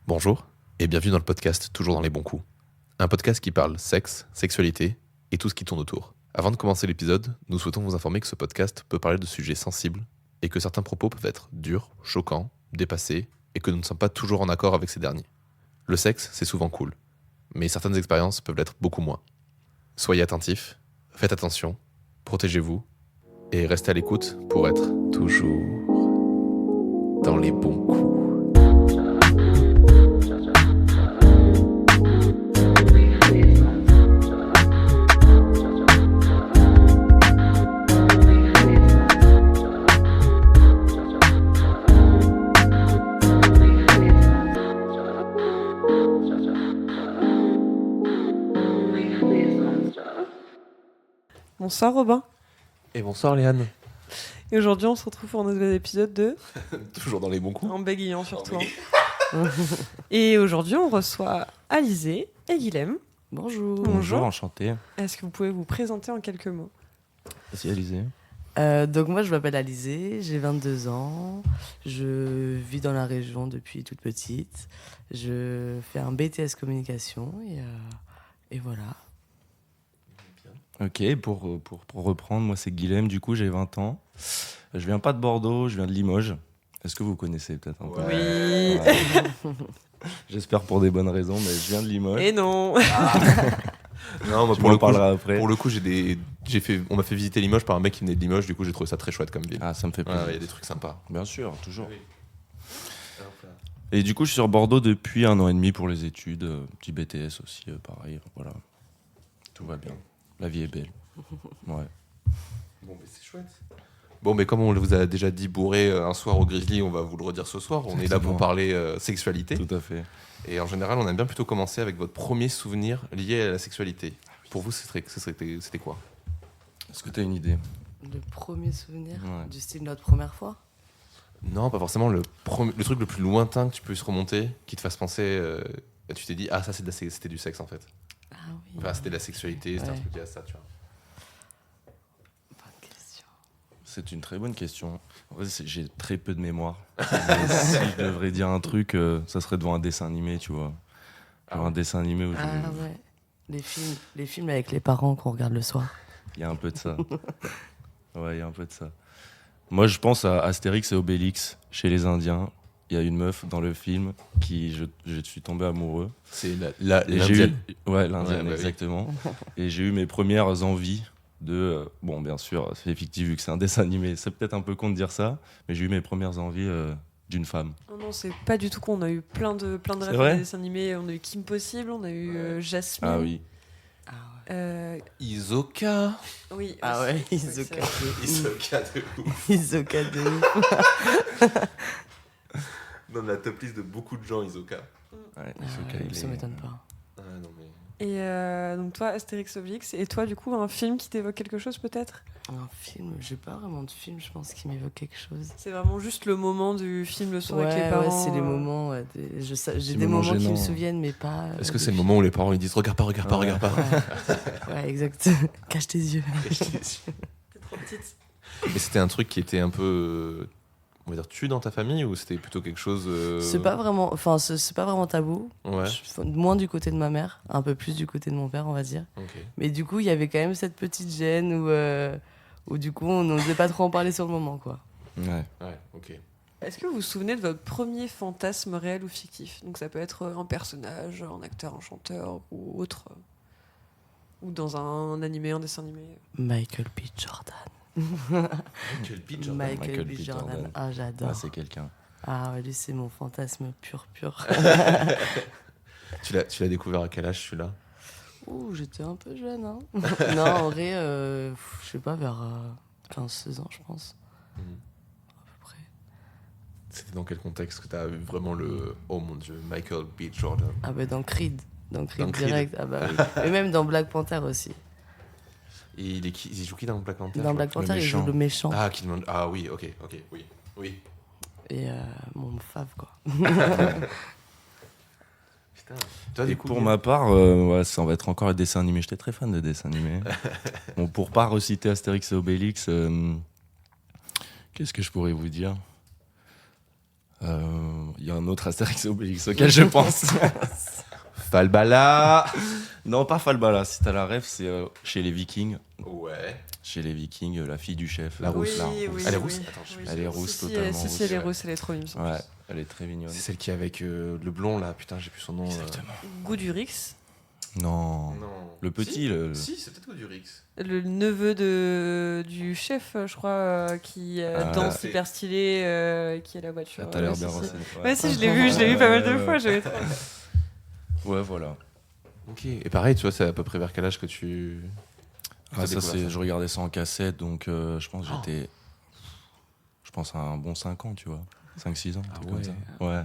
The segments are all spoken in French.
Bonjour et bienvenue dans le podcast Toujours dans les bons coups. Un podcast qui parle sexe, sexualité et tout ce qui tourne autour. Avant de commencer l'épisode, nous souhaitons vous informer que ce podcast peut parler de sujets sensibles et que certains propos peuvent être durs, choquants, dépassés et que nous ne sommes pas toujours en accord avec ces derniers. Le sexe, c'est souvent cool, mais certaines expériences peuvent l'être beaucoup moins. Soyez attentifs, faites attention, protégez-vous et restez à l'écoute pour être toujours dans les bons coups. Bonsoir Robin. Et bonsoir Léane. Et aujourd'hui on se retrouve pour un nouvel épisode de Toujours dans les bons coups. En bégayant surtout. Et aujourd'hui on reçoit Alizé et Guilhem. Bonjour. Bonjour. Enchanté. Est-ce que vous pouvez vous présenter en quelques mots? Vas-y, Alizé. Donc moi je m'appelle Alizé, j'ai 22 ans, je vis dans la région depuis toute petite, je fais un BTS communication et voilà. Ok, pour reprendre, moi c'est Guilhem, du coup j'ai 20 ans. Je viens pas de Bordeaux, je viens de Limoges. Est-ce que vous connaissez peut-être un peu? Oui. J'espère pour des bonnes raisons, mais je viens de Limoges. Et non. Non, moi, Je m'en parlerai après. Pour le coup, on m'a fait visiter Limoges par un mec qui venait de Limoges, du coup j'ai trouvé ça très chouette comme ville. Ah, ça me fait plaisir. Il y a des trucs sympas. Bien sûr, toujours. Oui. Et du coup, je suis sur Bordeaux depuis 1 an et demi pour les études. Petit BTS aussi, pareil. Voilà. Tout va bien. La vie est belle. Ouais. Bon, mais c'est chouette. Bon, mais comme on vous a déjà dit bourré un soir au Grizzly, on va vous le redire ce soir. On est là pour Exactement. parler sexualité. Tout à fait. Et en général, on aime bien plutôt commencer avec votre premier souvenir lié à la sexualité. Pour vous, c'était quoi? Est-ce que tu as une idée? Le premier souvenir Ouais. du style notre première fois. Non, pas forcément le truc le plus lointain que tu puisses remonter, qui te fasse penser. Tu t'es dit, ah, ça c'était du sexe en fait. Ah oui. Enfin, c'était de la sexualité, c'était un Ouais. truc lié à ça, tu vois. Bonne question. C'est une très bonne question. En vrai, j'ai très peu de mémoire. Mais si je devrais dire un truc, ça serait devant un dessin animé, tu vois. Genre un dessin animé où Ah ouais. Les films avec les parents qu'on regarde le soir. il y a un peu de ça. Ouais, il y a un peu de ça. Moi, je pense à Astérix et Obélix chez les Indiens. Il y a une meuf dans le film qui je suis tombé amoureux. C'est Et l'indienne. Ouais, l'indienne, Ouais, bah oui. exactement. Et j'ai eu mes premières envies de... bon, bien sûr, c'est fictif vu que c'est un dessin animé. C'est peut-être un peu con de dire ça, mais j'ai eu mes premières envies d'une femme. Oh non, c'est pas du tout con. On a eu plein de C'est rêves vrai des dessins animés. On a eu Kim Possible, on a eu Jasmine. Ah oui. Ah ouais. Isoka. Oui. Ah aussi. ouais, C'est Isoka. vrai. Isoka de ouf. Isoka de ouf. Dans la top liste de beaucoup de gens, Isoka. Ouais, Ah Isoka, ouais, il ça est- m'étonne pas. Ah non, mais. Et donc toi, Astérix Obélix. Et toi, du coup, un film qui t'évoque quelque chose peut-être? Un film, j'ai pas vraiment de film, je pense, qui m'évoque quelque chose. C'est vraiment juste le moment du film le soir avec les Ouais, parents. c'est les moments. Ouais, j'ai des moments moments qui me gênants. souviennent, mais pas. Est-ce que c'est le moment où les parents ils disent regarde pas, regarde pas, Ouais. regarde pas. Ouais, exact. Cache tes yeux. T'es trop petite. Et c'était un truc qui était un peu, on va dire, tu dans ta famille ou c'était plutôt quelque chose. C'est pas vraiment, enfin, c'est pas vraiment tabou. Ouais. Moins du côté de ma mère, un peu plus du côté de mon père, on va dire. Ok. Mais du coup, il y avait quand même cette petite gêne où du coup, on n'osait pas trop en parler sur le moment, quoi. Ouais. Ouais. Ok. Est-ce que vous vous souvenez de votre premier fantasme réel ou fictif? Donc ça peut être un personnage, un acteur, un chanteur ou autre. Ou dans un animé, un dessin animé. Michael B. Jordan. Michael B. Jordan. Michael B. Jordan. Ah, Ah, j'adore. c'est quelqu'un. Ah, ouais, lui, c'est mon fantasme pur. Tu l'as découvert à quel âge celui-là? Ouh, j'étais un peu jeune, hein. Non, en vrai, je sais pas, vers 15-16 ans, je pense. Mhm. À peu près. C'était dans quel contexte que t'as eu vraiment le oh mon dieu Michael B. Jordan? Ah bah dans Creed. Dans Creed Dans Creed. direct. Ah bah oui. Et même dans Black Panther aussi. Et il joue qui dans Black Panther? Dans Black Panther, il joue méchant. le méchant. Ah, Killmonger. Ah oui, ok, oui. Et mon fave, quoi. Putain. Toi, Et du coup, pour Guy- ma part, ouais, ça va être encore un dessin animé. J'étais très fan de dessins animés. Bon, pour pas reciter Astérix et Obélix, qu'est-ce que je pourrais vous dire? Il y a un autre Astérix et Obélix auquel je pense. Falbala. Non, pas Falbala. Si t'as la ref, c'est chez les Vikings. Ouais. Chez les Vikings, la fille du chef. La rousse, là. Oui, Elle est oui. rousse. Attends, Oui, Elle est rousse, si, totalement Si, rousse, elle est ouais. rousse, elle est trop mimes. Ouais, elle est très mignonne. C'est celle qui est avec le blond là, putain, j'ai plus son nom. Exactement. Goût du Rix, Non. Non. Le petit, le... Si, c'est peut-être du Rix. le neveu du chef, je crois, qui danse c'est- hyper stylé, qui a la voiture. T'as l'air si, bien si. renseigné. Ouais, si, je l'ai vu pas mal de Ouais, fois. ouais. J'avais trop... Ouais, voilà. Ok. Et pareil, tu vois, c'est à peu près vers quel âge que tu. Ah, T'as ça, découvert ça. je regardais ça en cassette, donc je pense que j'étais. Je pense à un bon 5 ans, tu vois. 5-6 ans, un Ah truc ouais. comme ça. Ouais.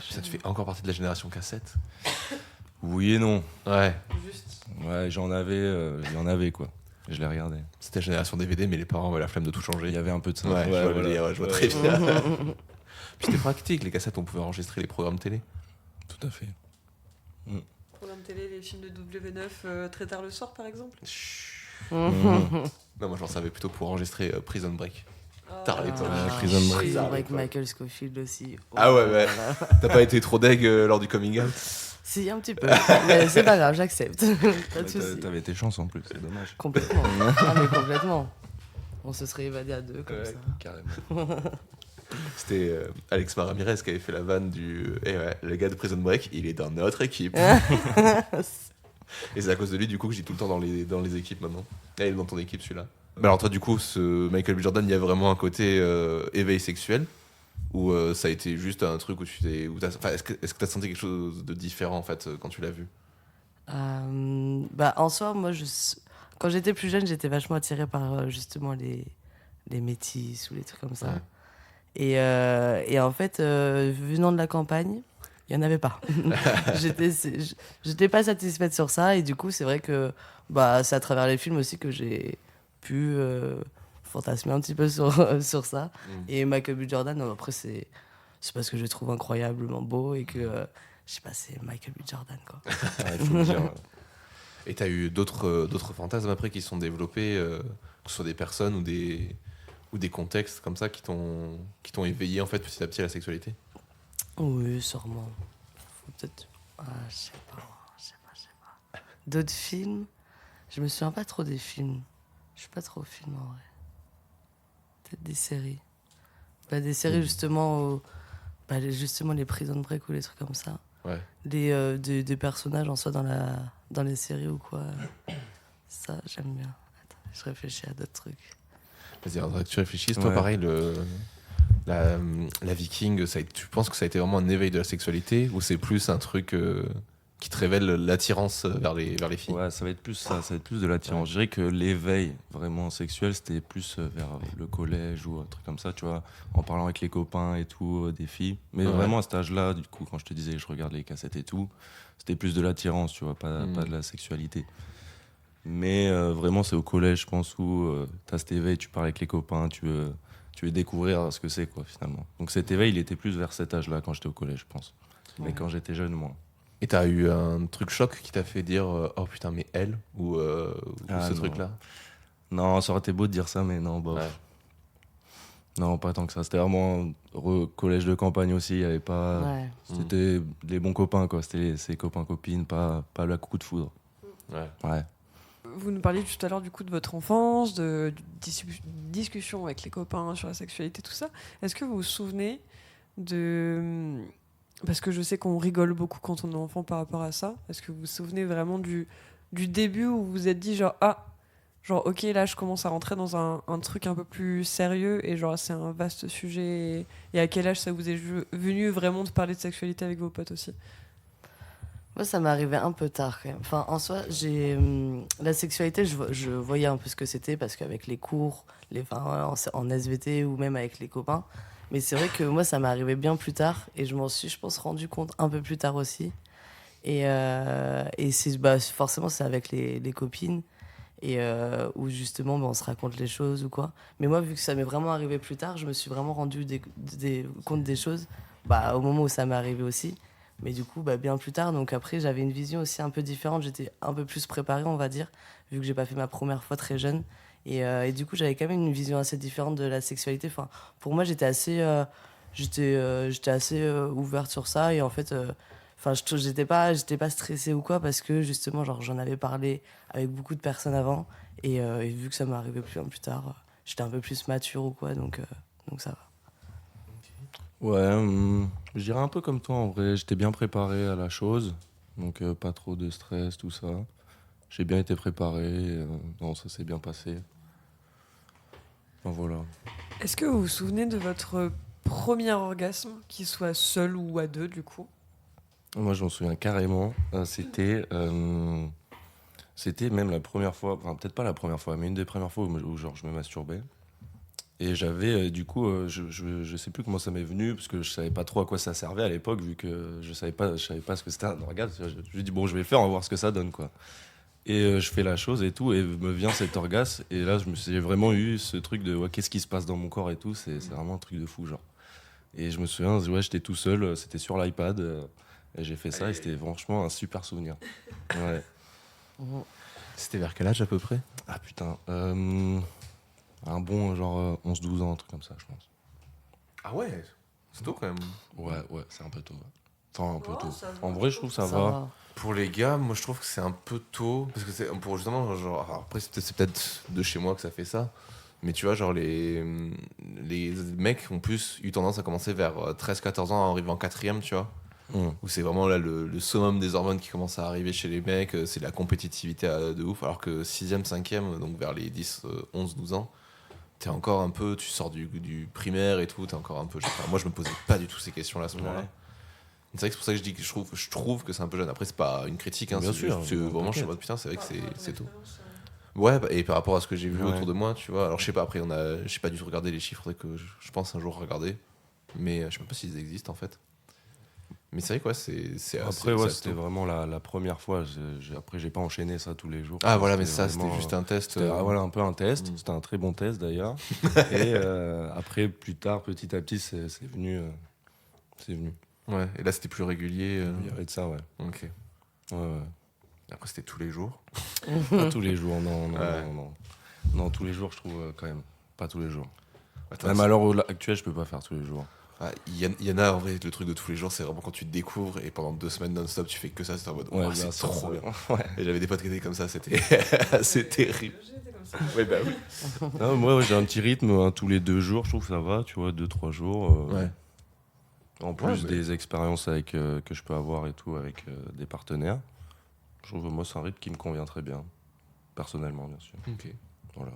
Ça te fait encore partie de la génération cassette. Oui et non. Ouais. Juste. Ouais, il y en avait quoi. Je les regardais. C'était la génération DVD, mais les parents avaient la flemme de tout Il changer. y avait un peu de ça. Ouais, je vois le délire, ouais, je vois très bien. Ouais. Puis c'était pratique, les cassettes, on pouvait enregistrer les programmes télé. Tout à fait. Programme télé, les films de W9 très tard le soir, par exemple. Non, moi j'en savais plutôt pour enregistrer Prison Break. Tard à l'époque. Ah, Prison Break. Prison Tard à Break, l'époque. Michael Scofield aussi. Ah ouais, ouais. Voilà. T'as pas été trop deg lors du coming out? Si, un petit peu. Mais c'est pas grave, j'accepte. Pas de Ouais, soucis. T'avais tes chances en plus, c'est dommage. Complètement. Ah, mais complètement. On se serait évadé à deux comme Ouais, ça. Carrément. C'était Alex Ramirez qui avait fait la vanne du. Eh ouais, le gars de Prison Break, il est dans notre équipe. Et c'est à cause de lui, du coup, que j'ai tout le temps dans les équipes maintenant. Ah, il est dans ton équipe, celui-là. Mais alors, toi, du coup, ce Michael B. Jordan, il y a vraiment un côté éveil sexuel? Ou ça a été juste un truc où tu t'es. Enfin, est-ce que t'as senti quelque chose de différent, en fait, quand tu l'as vu? Bah, en soi, moi, quand j'étais plus jeune, j'étais vachement attirée par justement les métis ou les trucs comme ça. Ouais. Et en fait, venant de la campagne, il n'y en avait pas. J'étais pas satisfaite sur ça. Et du coup, c'est vrai que bah, c'est à travers les films aussi que j'ai pu fantasmer un petit peu sur ça. Et Michael B. Jordan, non, après, c'est parce que je le trouve incroyablement beau et que, je sais pas, c'est Michael B. Jordan, quoi. Ouais, faut le dire. Et t'as eu d'autres fantasmes après qui se sont développés, que ce soit des personnes ou des contextes comme ça qui t'ont éveillé en fait petit à petit à la sexualité? Oui, sûrement. Faut peut-être. Ah, je sais pas. D'autres films? Je me souviens pas trop des films. Je suis pas trop film en vrai. Peut-être des séries. Bah, des séries justement, justement les Prison Break ou les trucs comme ça. Ouais. Des personnages en soi dans les séries ou quoi. Ça, j'aime bien. Attends, je réfléchis à d'autres trucs. Vas-y, alors, que tu réfléchisses, toi Ouais. pareil, la Viking, tu penses que ça a été vraiment un éveil de la sexualité ou c'est plus un truc qui te révèle l'attirance vers les filles? Ouais, ça va être plus ça, ça va être plus de l'attirance. Je dirais que l'éveil vraiment sexuel, c'était plus vers le collège ou un truc comme ça, tu vois, en parlant avec les copains et tout, des filles. Mais Ouais. vraiment à cet âge-là, du coup, quand je te disais, je regarde les cassettes et tout, c'était plus de l'attirance, tu vois, pas de la sexualité. Mais vraiment, c'est au collège, je pense, où t'as cet éveil, tu parles avec les copains, tu veux découvrir ce que c'est, quoi, finalement. Donc cet éveil, il était plus vers cet âge-là quand j'étais au collège, je pense. Mais quand j'étais jeune, moins. Et t'as eu un truc choc qui t'a fait dire oh putain mais elle ou Ah, ce non. truc-là? Non, ça aurait été beau de dire ça, mais non, bof. Ouais. Non, pas tant que ça. C'était vraiment collège de campagne aussi. Il y avait pas. Ouais. C'était les bons copains, quoi. C'était ses copains-copines, pas la coup de foudre. Ouais. Ouais. Vous nous parliez tout à l'heure du coup de votre enfance, de discussion avec les copains sur la sexualité, tout ça. Est-ce que vous vous souvenez de... Parce que je sais qu'on rigole beaucoup quand on est enfant par rapport à ça. Est-ce que vous vous souvenez vraiment du début où vous vous êtes dit genre ok là je commence à rentrer dans un truc un peu plus sérieux et genre c'est un vaste sujet et à quel âge ça vous est venu vraiment de parler de sexualité avec vos potes aussi? Moi, ça m'est arrivé un peu tard quand même. Enfin, en soi, la sexualité, je voyais un peu ce que c'était parce qu'avec les cours, en SVT ou même avec les copains. Mais c'est vrai que moi, ça m'est arrivé bien plus tard et je m'en suis, je pense, rendu compte un peu plus tard aussi. Et forcément, c'est avec les copines et où justement, on se raconte les choses ou quoi. Mais moi, vu que ça m'est vraiment arrivé plus tard, je me suis vraiment rendu compte des choses au moment où ça m'est arrivé aussi. Mais du coup, bien plus tard. Donc après, j'avais une vision aussi un peu différente. J'étais un peu plus préparée, on va dire, vu que j'ai pas fait ma première fois très jeune. Et du coup, j'avais quand même une vision assez différente de la sexualité. Enfin, pour moi, j'étais assez j'étais assez ouverte sur ça et en fait j'étais pas stressée ou quoi parce que justement genre j'en avais parlé avec beaucoup de personnes avant et vu que ça m'est arrivé plus tard j'étais un peu plus mature ou quoi donc ça va. Ouais, je dirais un peu comme toi en vrai. J'étais bien préparé à la chose, donc pas trop de stress, tout ça. J'ai bien été préparé, non, ça s'est bien passé. Enfin, voilà. Est-ce que vous vous souvenez de votre premier orgasme, qu'il soit seul ou à deux du coup? Moi, je m'en souviens carrément. C'était même la première fois, enfin peut-être pas la première fois, mais une des premières fois où genre, je me masturbais. Et j'avais, du coup, je sais plus comment ça m'est venu, parce que je savais pas trop à quoi ça servait à l'époque, vu que je savais pas ce que c'était un orgasme. Je me dis, bon, je vais le faire, on va voir ce que ça donne, quoi. Et je fais la chose et tout, et me vient cet orgasme. Et là, j'ai vraiment eu ce truc de, ouais, qu'est-ce qui se passe dans mon corps et tout. C'est vraiment un truc de fou, genre. Et je me souviens, ouais, j'étais tout seul, c'était sur l'iPad, et j'ai fait ça, et c'était franchement un super souvenir. Ouais. C'était vers quel âge à peu près? Ah putain, un bon genre 11-12 ans, un truc comme ça, je pense. Ah ouais, c'est tôt quand même. Ouais, c'est un peu tôt. Ouais. Enfin, un peu tôt. Ça va, En vrai, je trouve que ça va. Pour les gars, moi je trouve que c'est un peu tôt. Parce que c'est pour justement, genre, alors après c'est peut-être de chez moi que ça fait ça. Mais tu vois, genre les mecs ont plus eu tendance à commencer vers 13-14 ans, à arriver en quatrième, tu vois. Où c'est vraiment là le summum des hormones qui commence à arriver chez les mecs, c'est la compétitivité de ouf. Alors que 6e, 5e, donc vers les 10, 11, 12 ans, t'es encore un peu, tu sors du primaire et tout, t'es encore un peu. Moi je me posais pas du tout ces questions-là à ce moment-là. Ouais. C'est vrai que c'est pour ça que je dis que je trouve que c'est un peu jeune. Après, c'est pas une critique, hein, Bien c'est sûr, juste, vraiment, je suis en t'inquiète. mode putain, c'est vrai que c'est tôt. Ouais, et par rapport à ce que j'ai vu Ouais. autour de moi, tu vois. Alors, je sais pas, après, j'ai pas du tout regardé les chiffres, faudrait que je pense un jour regarder. Mais je sais même pas s'ils existent en fait. Mais c'est vrai quoi, c'est Après, ouais, c'est c'était tôt. vraiment la première fois. Après, j'ai pas enchaîné ça tous les jours. Ah voilà, mais C'était ça, c'était vraiment, juste un test. C'était voilà, un peu un test. Mm. C'était un très bon test d'ailleurs. Et après, plus tard, petit à petit, c'est venu. C'est venu. Ouais, et là, c'était plus régulier. Il y avait de ça, ouais. Ok. Ouais. Après, c'était tous les jours. Pas tous les jours, non. Ouais. Non, tous les jours, je trouve quand même. Pas tous les jours. Attends, Même à l'heure actuelle, je peux pas faire tous les jours. il y en a en vrai, le truc de tous les jours, c'est vraiment quand tu te découvres et pendant 2 semaines non-stop, tu fais que ça, c'est en mode, Ouais, oh, bah, c'est ça, trop ça- bien. Ouais. Et j'avais des potes qui étaient comme ça, c'était assez terrible. Ouais, bah oui. Non, moi, ouais, j'ai un petit rythme tous les 2 jours, je trouve que ça va, tu vois, 2-3 jours. Ouais. En plus Ouais, mais- des expériences avec, que je peux avoir et tout avec des partenaires. Je trouve, moi, c'est un rythme qui me convient très bien. Personnellement, bien sûr. Ok. Voilà.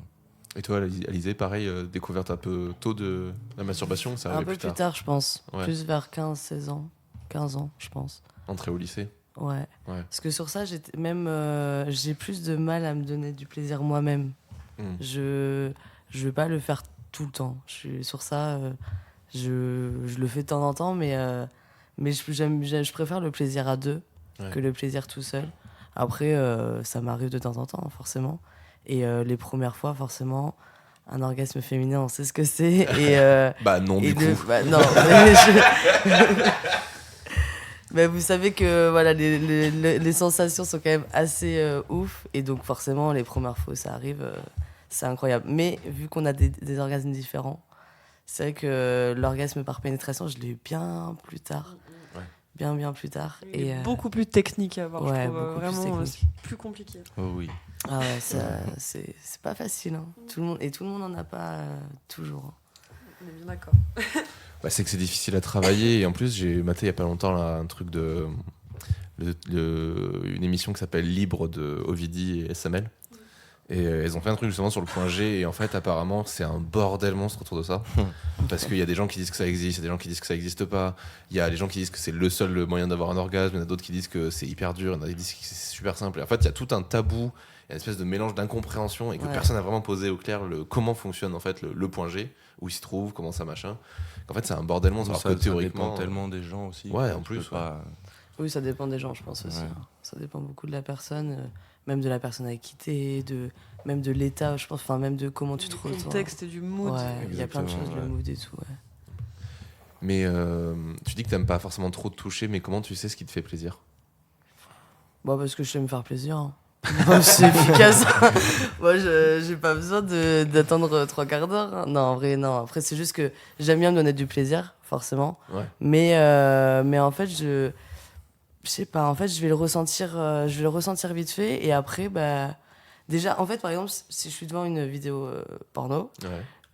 Et toi, Alizé, pareil, découverte un peu tôt de la masturbation, ça Un arrivait peu plus tard je pense, Ouais. plus vers 15-16 ans, 15 ans je pense. Entrée au lycée. Ouais. Ouais. Parce que sur ça, j'ai plus de mal à me donner du plaisir moi-même. Mm. Je vais pas le faire tout le temps. Je suis sur ça, je le fais de temps en temps, mais je préfère le plaisir à deux Ouais. que le plaisir tout seul. Après, ça m'arrive de temps en temps, forcément. Et les premières fois, forcément, un orgasme féminin, on sait ce que c'est. Et, Bah non, et du coup. bah, non, mais mais vous savez que voilà, les sensations sont quand même assez ouf. Et donc, forcément, les premières fois où ça arrive, c'est incroyable. Mais vu qu'on a des orgasmes différents, c'est vrai que l'orgasme par pénétration, je l'ai eu bien plus tard. Ouais. Bien plus tard. Il est Et, beaucoup plus technique à voir, ouais, je trouve. beaucoup plus Vraiment, technique. c'est plus compliqué. Oh oui. ah ouais, c'est pas facile. Hein. Tout le monde n'en a pas toujours. Hein. On est bien d'accord. Bah, c'est que c'est difficile à travailler. Et en plus, j'ai maté il y a pas longtemps là, un truc une émission qui s'appelle Libre de Ovidie et SML. Et elles ont fait un truc justement sur le point G. Et en fait, apparemment, c'est un bordel monstre autour de ça. Parce qu'il y a des gens qui disent que ça existe, il y a des gens qui disent que ça existe pas. Il y a des gens qui disent que c'est le seul moyen d'avoir un orgasme. Il y en a d'autres qui disent que c'est hyper dur. Il y en a qui disent que c'est super simple. Et en fait, il y a tout un tabou. Il y a une espèce de mélange d'incompréhension et que Ouais. personne n'a vraiment posé au clair comment fonctionne en fait le point G, où il se trouve, comment ça machin. En fait, c'est un bordel monstre. Alors Ça, que ça théoriquement. dépend tellement des gens aussi. Ouais, en Tu plus, peux pas- Oui, ça dépend des gens, je pense aussi. Ouais. Hein. Ça dépend beaucoup de la personne, même de la personne avec qui t'es, même de l'état, je pense, enfin même de comment tu te Du ressens. contexte et du mood. Ouais, il y a plein de Exactement, choses, ouais. le mood et tout. Ouais. Mais tu dis que t'aimes pas forcément trop te toucher, mais comment tu sais ce qui te fait plaisir? Bon, parce que je sais me faire plaisir. Hein. Bon, c'est efficace. Moi, j'ai pas besoin d'attendre 3 quarts d'heure. Hein. Non, en vrai, non. Après, c'est juste que j'aime bien me donner du plaisir. forcément. Ouais. Mais en fait, je sais pas, en fait, je vais le ressentir vite fait. Et après, déjà, en fait, par exemple, si je suis devant une vidéo porno,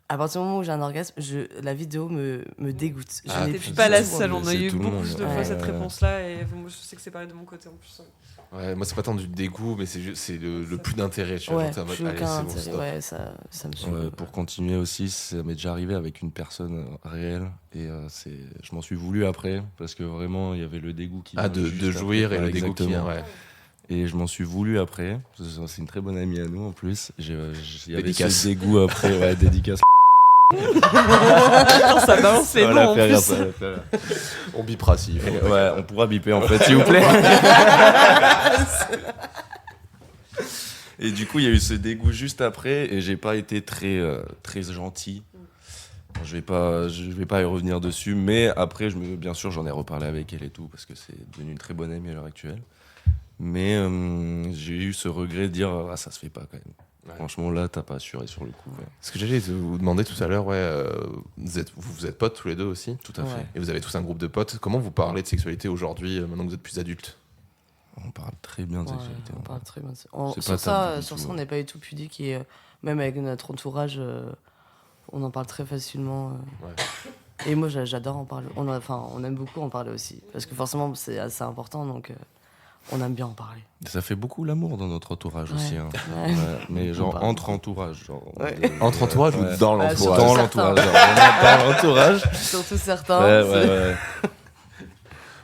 à partir du moment où j'ai un orgasme, la vidéo me dégoûte. Je n'étais pas la seule, on a eu beaucoup plus de fois cette réponse-là, et moi, je sais que c'est pareil de mon côté en plus. Ouais, moi c'est pas tant du dégoût, mais c'est le plus d'intérêt. Tu vois, plus aucun intérêt, ça me saoule. Pour continuer aussi, ça m'est déjà arrivé avec une personne réelle, et je m'en suis voulu après, parce que vraiment il y avait le dégoût qui vient de jouir et le dégoût qui vient, ouais. Et je m'en suis voulu après, c'est une très bonne amie à nous en plus. Il y avait Dédicace. ce dégoût après, ouais, dédicace. Ça balance les noms en plus. On bipera si. Ouais, on pourra biper en fait, s'il vous plaît. Et du coup, il y a eu ce dégoût juste après, et j'ai pas été très gentil. Je vais pas y revenir dessus, mais après, bien sûr, j'en ai reparlé avec elle et tout, parce que c'est devenu une très bonne amie à l'heure actuelle. Mais j'ai eu ce regret de dire ça se fait pas quand même. Ouais. Franchement, là, t'as pas assuré sur le coup. Ouais. Ce que j'allais vous demander tout à l'heure, vous êtes potes tous les deux aussi. Tout à fait. Et vous avez tous un groupe de potes. Comment vous parlez de sexualité aujourd'hui, maintenant que vous êtes plus adultes? On parle très bien de sexualité. On parle très bien. Sur ça, on n'est pas du tout pudique, et même avec notre entourage, on en parle très facilement. Et moi, j'adore en parler. On aime beaucoup en parler aussi, parce que forcément, c'est assez important, donc on aime bien en parler. Ça fait beaucoup l'amour dans notre entourage aussi. Hein. Ouais. Mais genre entre entourage. Entre entourage ou dans l'entourage? Dans l'entourage. Dans l'entourage. Surtout certains.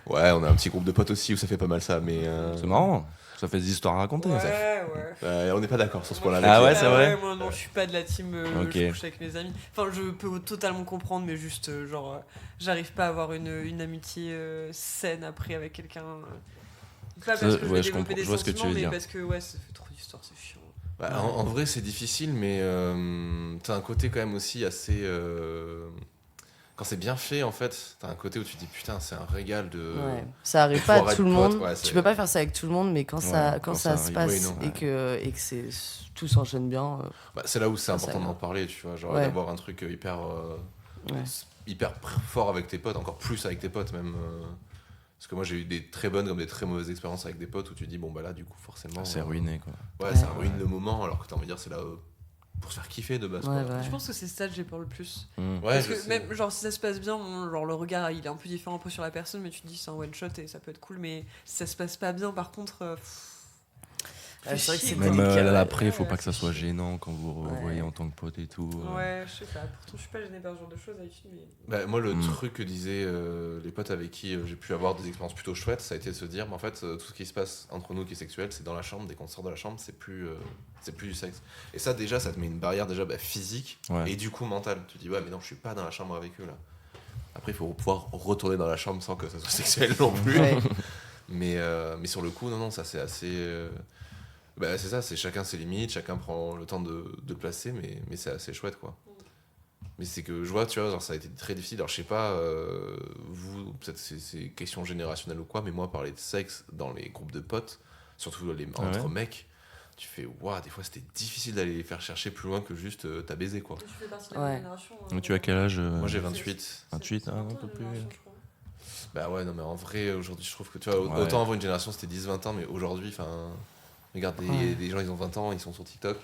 Ouais, on a un petit groupe de potes aussi où ça fait pas mal ça, mais... C'est marrant, ça fait des histoires à raconter. On n'est pas d'accord sur ce point-là. Ah ouais, c'est vrai. Moi non, je suis pas de la team je couche avec mes amis. Enfin, je peux totalement comprendre, mais juste, j'arrive pas à avoir une amitié saine après avec quelqu'un. Pas parce que je vais développer des sentiments, mais parce que ça fait trop d'histoires, c'est chiant. En vrai, c'est difficile, mais t'as un côté quand même aussi assez... Quand c'est bien fait, en fait, t'as un côté où tu te dis putain, c'est un régal de. Ouais. Ça arrive pas à tout le monde. Ouais, tu peux pas faire ça avec tout le monde, mais quand ça se passe et que tout s'enchaîne bien. C'est là où c'est important d'en parler, tu vois, genre d'avoir un truc hyper fort avec tes potes, encore plus avec tes potes même. Parce que moi j'ai eu des très bonnes comme des très mauvaises expériences avec des potes où tu dis bon bah là du coup forcément. C'est ruiné quoi. Ouais, ça ruine le moment, alors que t'as envie de dire c'est là. Pour se faire kiffer de base. Je pense que c'est ça que j'ai peur le plus. Parce que même genre si ça se passe bien, genre le regard il est un peu différent sur la personne, mais tu te dis c'est un one shot et ça peut être cool, mais si ça se passe pas bien par contre c'est vrai que c'est même après, faut pas que ça soit gênant quand vous revoyez en tant que pote et tout. Ouais, je sais pas. Pourtant, je suis pas gênée par ce genre de choses d'habitude. Mais... moi, le truc que disaient les potes avec qui j'ai pu avoir des expériences plutôt chouettes, ça a été de se dire, mais en fait, tout ce qui se passe entre nous qui est sexuel, c'est dans la chambre. Dès qu'on sort de la chambre, c'est plus du sexe. Et ça, déjà, ça te met une barrière déjà physique et du coup mentale. Tu te dis, ouais, mais non, je suis pas dans la chambre avec eux là. Après, il faut pouvoir retourner dans la chambre sans que ça soit sexuel non plus. Mais sur le coup, non, ça c'est assez. C'est ça, c'est chacun ses limites, chacun prend le temps de le placer, mais c'est assez chouette quoi. Mais c'est que je vois, tu vois, genre, ça a été très difficile. Alors je sais pas, vous, peut-être c'est question générationnelle ou quoi, mais moi parler de sexe dans les groupes de potes, surtout entre mecs, tu fais waouh, des fois c'était difficile d'aller les faire chercher plus loin que juste t'as baisé quoi. Tu fais partie de la génération. Tu as quel âge Moi j'ai 28. 28, un peu plus. Bah ouais, non mais en vrai, aujourd'hui je trouve que tu vois, autant avant une génération c'était 10-20 ans, mais aujourd'hui, enfin. Regarde, des gens, ils ont 20 ans, ils sont sur TikTok.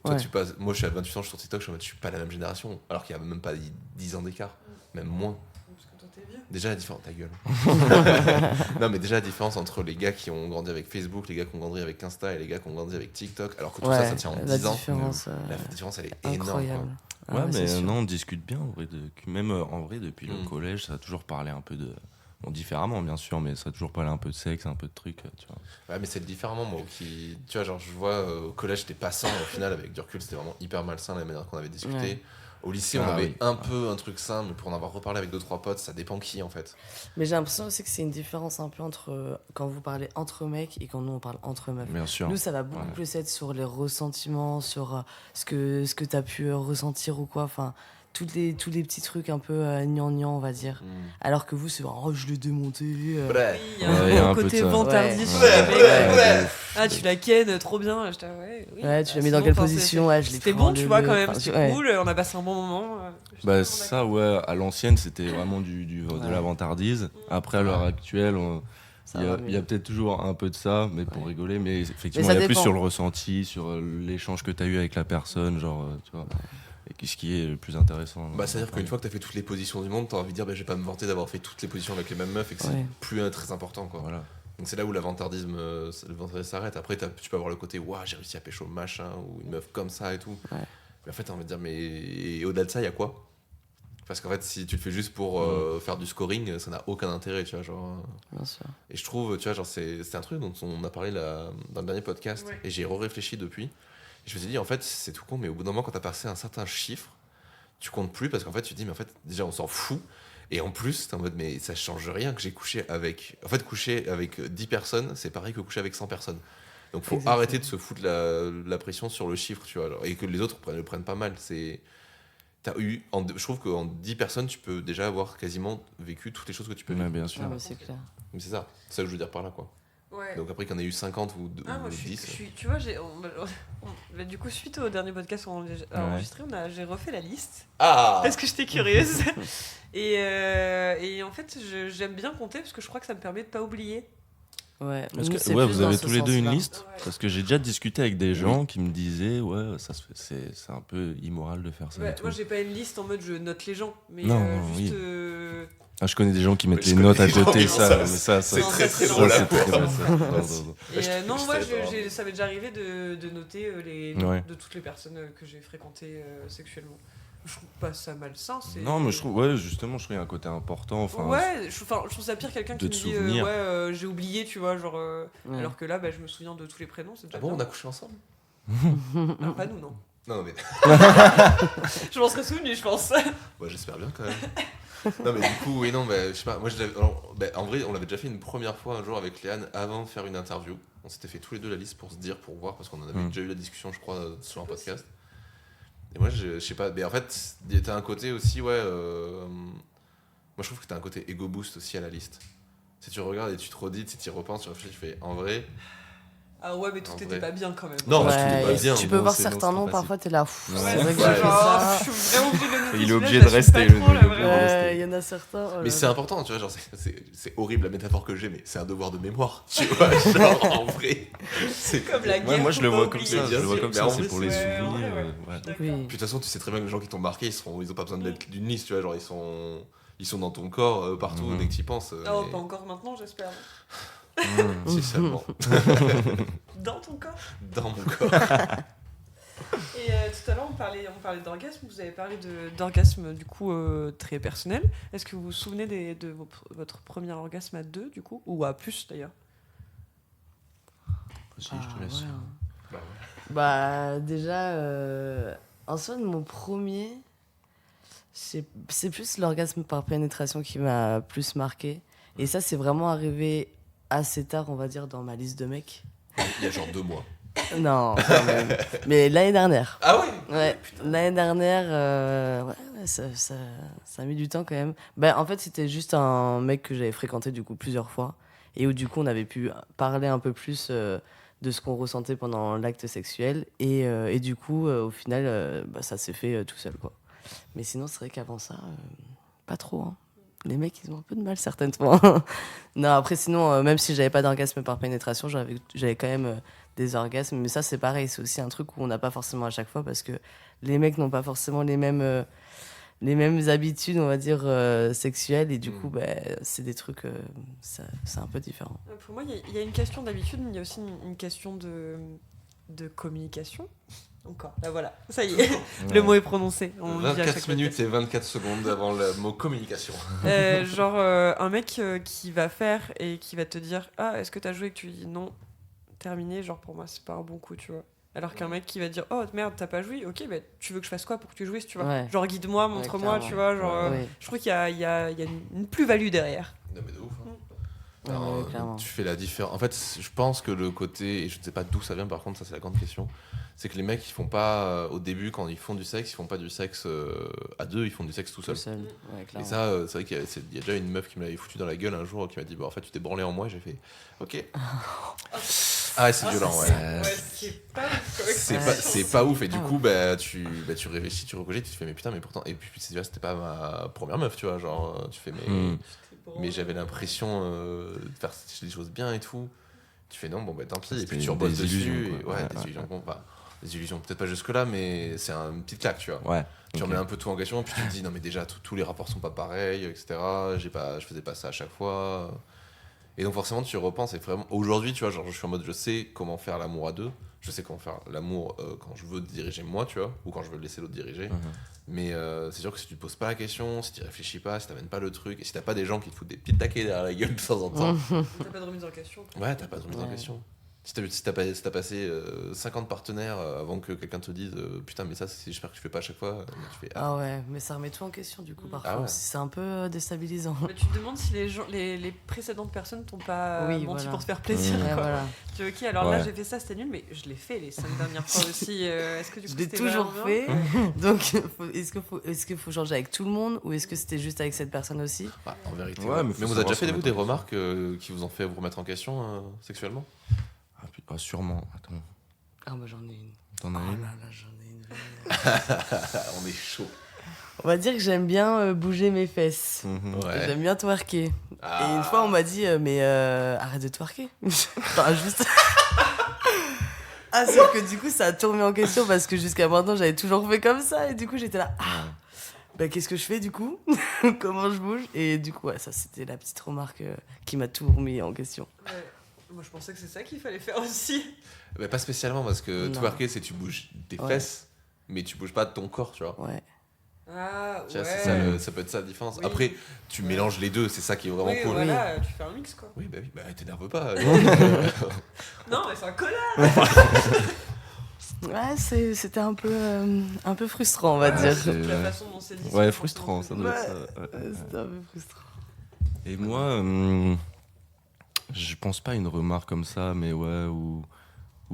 Toi, moi, je suis à 28 ans, je suis sur TikTok, je suis pas la même génération. Alors qu'il y a même pas 10 ans d'écart, même moins. Parce que toi, t'es vieux. Déjà, la différence, ta gueule. Non, mais déjà, la différence entre les gars qui ont grandi avec Facebook, les gars qui ont grandi avec Insta et les gars qui ont grandi avec TikTok, alors que tout ça tient en 10 ans. La différence, elle est énorme. Ouais, mais non, on discute bien, en vrai. Même en vrai, depuis le collège, ça a toujours parlé un peu de. Bon, différemment bien sûr, mais ça a toujours parlé un peu de sexe, un peu de trucs, tu vois. Ouais, mais c'est différemment, moi, qui... Tu vois, genre, je vois, au collège, j'étais pas sain, au final, avec du recul, c'était vraiment hyper malsain, la manière qu'on avait discuté. Au lycée, on avait un peu un truc sain, mais pour en avoir reparlé avec 2-3 potes, ça dépend qui, en fait. Mais j'ai l'impression aussi que c'est une différence un peu entre quand vous parlez entre mecs et quand nous, on parle entre meufs. Bien sûr. Nous, ça va beaucoup plus être sur les ressentiments, sur ce que t'as pu ressentir ou quoi, enfin... tous les petits trucs un peu gnangnan, on va dire. Alors que vous, c'est je l'ai démonté. Il y a un côté vantardiste. Ah, tu la ken trop bien. J'étais, oui, Ouais, tu l'as mis dans quelle position? Ouais, je l'ai C'était pris bon, en tu vois, quand même. enfin, C'était cool. On a passé un bon moment. Bah ça, ouais, à l'ancienne, c'était vraiment de la vantardise. Après, à l'heure actuelle, il y a peut-être toujours un peu de ça, mais pour rigoler. Mais effectivement, Mais il y a plus dépend. sur le ressenti, sur l'échange que tu as eu avec la personne, genre, tu vois. Et ce qui est le plus intéressant. Bah, c'est-à-dire qu'une fois que t'as fait toutes les positions du monde, t'as envie de dire, bah, je vais pas me vanter d'avoir fait toutes les positions avec les mêmes meufs et que c'est plus très important, quoi. Voilà. Donc c'est là où le vantardisme s'arrête. Après, tu peux avoir le côté, waouh, j'ai réussi à pécho machin, ou une meuf comme ça et tout. Ouais. Mais en fait, t'as envie de dire, mais et au-delà de ça, il y a quoi? Parce qu'en fait, si tu le fais juste pour faire du scoring, ça n'a aucun intérêt, tu vois, genre. Bien sûr. Et je trouve, tu vois, genre, c'est un truc dont on a parlé dans le dernier podcast, et j'ai réfléchi depuis. Et je me suis dit, en fait, c'est tout con, mais au bout d'un moment, quand t'as passé un certain chiffre, tu comptes plus parce qu'en fait, tu te dis, mais en fait, déjà, on s'en fout. Et en plus, t'es en mode, mais ça change rien que j'ai couché avec. En fait, coucher avec 10 personnes, c'est pareil que coucher avec 100 personnes. Donc, faut Exactement. arrêter de se foutre la pression sur le chiffre, tu vois, genre, et que les autres le prennent pas mal. Je trouve qu'en 10 personnes, tu peux déjà avoir quasiment vécu toutes les choses que tu peux vivre. Ouais, bien sûr. Ah, bah, c'est clair. Mais c'est ça que je veux dire par là, quoi. Ouais. Donc après qu'il y en ait eu 50 ou Moi, 10. tu vois, du coup, suite au dernier podcast qu'on a enregistré, j'ai refait la liste. Ah Parce que j'étais curieuse. et en fait, j'aime bien compter parce que je crois que ça me permet de pas oublier. Ouais, Parce nous, que c'est ouais, plus vous dans avez ce tous les deux une sens-là. liste. Ouais. Parce que j'ai déjà discuté avec des gens qui me disaient, ouais, c'est un peu immoral de faire ça. Ouais, et tout. moi, j'ai pas une liste en mode je note les gens, mais Non, non, juste. oui. Ah, je connais des gens qui mettent je les connais notes à des gens côté, qui font ça, ça. mais ça, C'est Non, très ça, très c'est drôle à c'est très voir. drôle, ça. Non. Et non, moi, savais ça m'est déjà arrivé de noter les Ouais. noms de toutes les personnes que j'ai fréquentées sexuellement. Je trouve pas ça malsain. Non, mais je trouve, ouais, justement, je trouve qu'il y a un côté important. Enfin, Ouais, je trouve ça pire quelqu'un qui de me te dit souvenir. j'ai oublié, tu vois, genre. Ouais. Alors que là, je me souviens de tous les prénoms, c'est déjà Ah bon, on bien. a couché ensemble? Ah, pas nous, non. Non, mais. Je m'en serais souvenu, je pense. Ouais, j'espère bien quand même. Non, mais du coup, oui, non, je sais pas. Moi, en vrai, on l'avait déjà fait une première fois un jour avec Léane avant de faire une interview. On s'était fait tous les deux la liste pour se dire, pour voir, parce qu'on en avait déjà eu la discussion, je crois, sur un podcast. Et moi, je sais pas. Mais en fait, t'as un côté aussi, ouais. Moi, je trouve que t'as un côté ego boost aussi à la liste. Si tu regardes et tu te redis, si tu y repenses, tu réfléchis, tu fais en vrai. Ah ouais, mais tout En était vrai. pas bien quand même. Non, Ouais, tout est pas bien. tu peux bon, voir c'est certains trop noms, facile. parfois t'es là. Ouais, C'est vrai que ouais. j'ai fait ça. Je suis vraiment obligée de le noter. Il est celui-là, obligé je de l'assume rester, pas le- trop, là, le- vraiment. rester. Il y en a certains. Mais c'est important, tu vois, genre, c'est horrible la métaphore que j'ai, mais c'est un devoir de mémoire, tu vois, genre, en vrai. C'est Comme la guerre. Ouais, moi je faut le pas vois comme oublier. ça. Je le vois comme Mais ça. en C'est vrai, pour les c'est- souvenirs. ouais, Ouais. D'accord. Oui. Puis de toute façon, tu sais très bien que les gens qui t'ont marqué, ils ont pas besoin d'être d'une liste, tu vois, genre ils sont dans ton corps partout Mhm. dès que tu y penses. Oh, mais pas encore maintenant, j'espère. si seulement Dans ton corps. dans mon corps. Et tout à l'heure, on parlait d'orgasme. Vous avez parlé d'orgasme, du coup, très personnel. Est-ce que vous vous souvenez votre premier orgasme à deux, du coup? Ou à plus, d'ailleurs? Si, je te laisse. ouais. Bah Bah, déjà, en soi, mon premier, c'est plus l'orgasme par pénétration qui m'a plus marqué. Et ça, c'est vraiment arrivé assez tard, on va dire, dans ma liste de mecs. Il y a genre 2 mois. Non, quand même. Mais l'année dernière. Ah ouais? Ouais, l'année dernière, ça a mis du temps quand même. Ben, en fait, c'était juste un mec que j'avais fréquenté du coup plusieurs fois et où du coup on avait pu parler un peu plus de ce qu'on ressentait pendant l'acte sexuel et du coup au final ça s'est fait tout seul quoi. Mais sinon c'est vrai qu'avant ça, pas trop. Hein. Les mecs ils ont un peu de mal certaines fois. Non après sinon même si j'avais pas d'orgasme par pénétration j'avais quand même des orgasmes, mais ça c'est pareil, c'est aussi un truc où on n'a pas forcément à chaque fois parce que les mecs n'ont pas forcément les mêmes habitudes, on va dire, sexuelles, et du coup, c'est des trucs, c'est un peu différent. Pour moi, il y a une question d'habitude, mais il y a aussi une question de communication. Encore, là voilà, ça y est, le mot est prononcé. On le dit à chaque 24 minutes et 24 secondes avant le mot communication. genre, un mec qui va faire et qui va te dire « Ah, est-ce que t'as joué ?» et que tu lui dis « Non, terminé, genre pour moi, c'est pas un bon coup, tu vois. » Alors qu'un mec qui va dire « Oh merde, t'as pas joué, ok, tu veux que je fasse quoi pour que tu jouisses, tu vois. Ouais. Genre guide-moi, montre-moi, clairement. tu vois. Genre, Ouais. je trouve qu'il y a une plus-value derrière. Non mais de ouf. Hein. Ouais, Alors, clairement. tu fais la différence. En fait, je pense que le côté, et je ne sais pas d'où ça vient par contre, ça c'est la grande question, c'est que les mecs ils font pas, au début quand ils font du sexe, ils font pas du sexe à deux, ils font du sexe tout Tout seul. seul. Ouais, Et clairement. ça, c'est vrai qu'il y a déjà une meuf qui me l'avait foutu dans la gueule un jour, qui m'a dit, bah en fait tu t'es branlé en moi, et j'ai fait, ok. Ah, c'est violent, ouais. Ouais, c'est pas ouf. C'est pas ouf, et du Ah, coup, tu réfléchis, tu recogites, tu te fais, mais putain, mais pourtant. Et puis, c'était pas ma première meuf, tu vois. Genre, tu fais, mais j'avais l'impression de faire des choses bien et tout. Tu fais, non, bon, bah tant pis. Et puis, tu rebosses dessus. Des illusions. Bon, bah, des illusions, peut-être pas jusque-là, mais c'est une petite claque, tu vois. Ouais. Tu remets un peu tout en question, puis tu te dis, non, mais déjà, tous les rapports sont pas pareils, etc. Je faisais pas ça à chaque fois. Et donc forcément tu repenses et vraiment aujourd'hui tu vois genre je suis en mode je sais comment faire l'amour à deux, je sais comment faire l'amour quand je veux diriger moi tu vois ou quand je veux laisser l'autre diriger, mais c'est sûr que si tu te poses pas la question, si tu réfléchis pas, si t'amènes pas le truc et si t'as pas des gens qui te foutent des petites taquets derrière la gueule de temps en temps, T'as pas de remise en question. ouais t'as pas de remise en question. Si t'as passé 50 partenaires avant que quelqu'un te dise putain mais ça j'espère que tu fais pas à chaque fois, tu fais Ah ouais, mais ça remet tout en question du coup parfois. Ah ouais. C'est un peu déstabilisant. Mais tu te demandes si les précédentes personnes t'ont pas Oui, menti voilà. pour te faire plaisir. Ouais, Quoi. voilà. Tu dis, ok, alors là Ouais. j'ai fait ça, c'était nul, mais je l'ai fait les 5 dernières fois aussi. Est-ce que du coup Je l'ai c'était toujours vraiment fait. bien Donc, est-ce qu'il faut changer avec tout le monde ou est-ce que c'était juste avec cette personne aussi? bah, en vérité Ouais, mais faut mais vous savoir avez déjà se fait vous remettre des en question. remarques qui vous ont fait vous remettre en question sexuellement? Sûrement. Attends, Ah bah j'en ai une. t'en as Oh une là là, j'en ai une. On est chaud. On va dire que j'aime bien bouger mes fesses. Ouais. J'aime bien twerker. Ah. Et une fois, on m'a dit, mais arrête de twerker. Enfin, juste. Ah, sauf que du coup, ça a tout remis en question parce que jusqu'à maintenant, j'avais toujours fait comme ça. Et du coup, j'étais là, bah, qu'est-ce que je fais du coup? Comment je bouge? Et du coup, ouais, ça, c'était la petite remarque qui m'a tout remis en question. Ouais. Moi je pensais que c'est ça qu'il fallait faire aussi. Bah, pas spécialement parce que Non. twerker c'est tu bouges tes Ouais. fesses mais tu bouges pas de ton corps tu vois. Ouais. Ah Tu ouais. vois, c'est ça, ça peut être ça la différence. Oui. Après tu mélanges les deux, c'est ça qui est vraiment Oui, cool. voilà, tu fais un mix quoi. Oui bah t'énerve pas. Non mais c'est un connard. Ouais, c'était un peu frustrant, on va dire. c'est- La façon dont c'est dit. Ouais, c'est frustrant, ça forcément doit être Ouais. ça. Ouais. Ouais, c'était un peu frustrant. Et moi, je pense pas à une remarque comme ça, mais ouais, où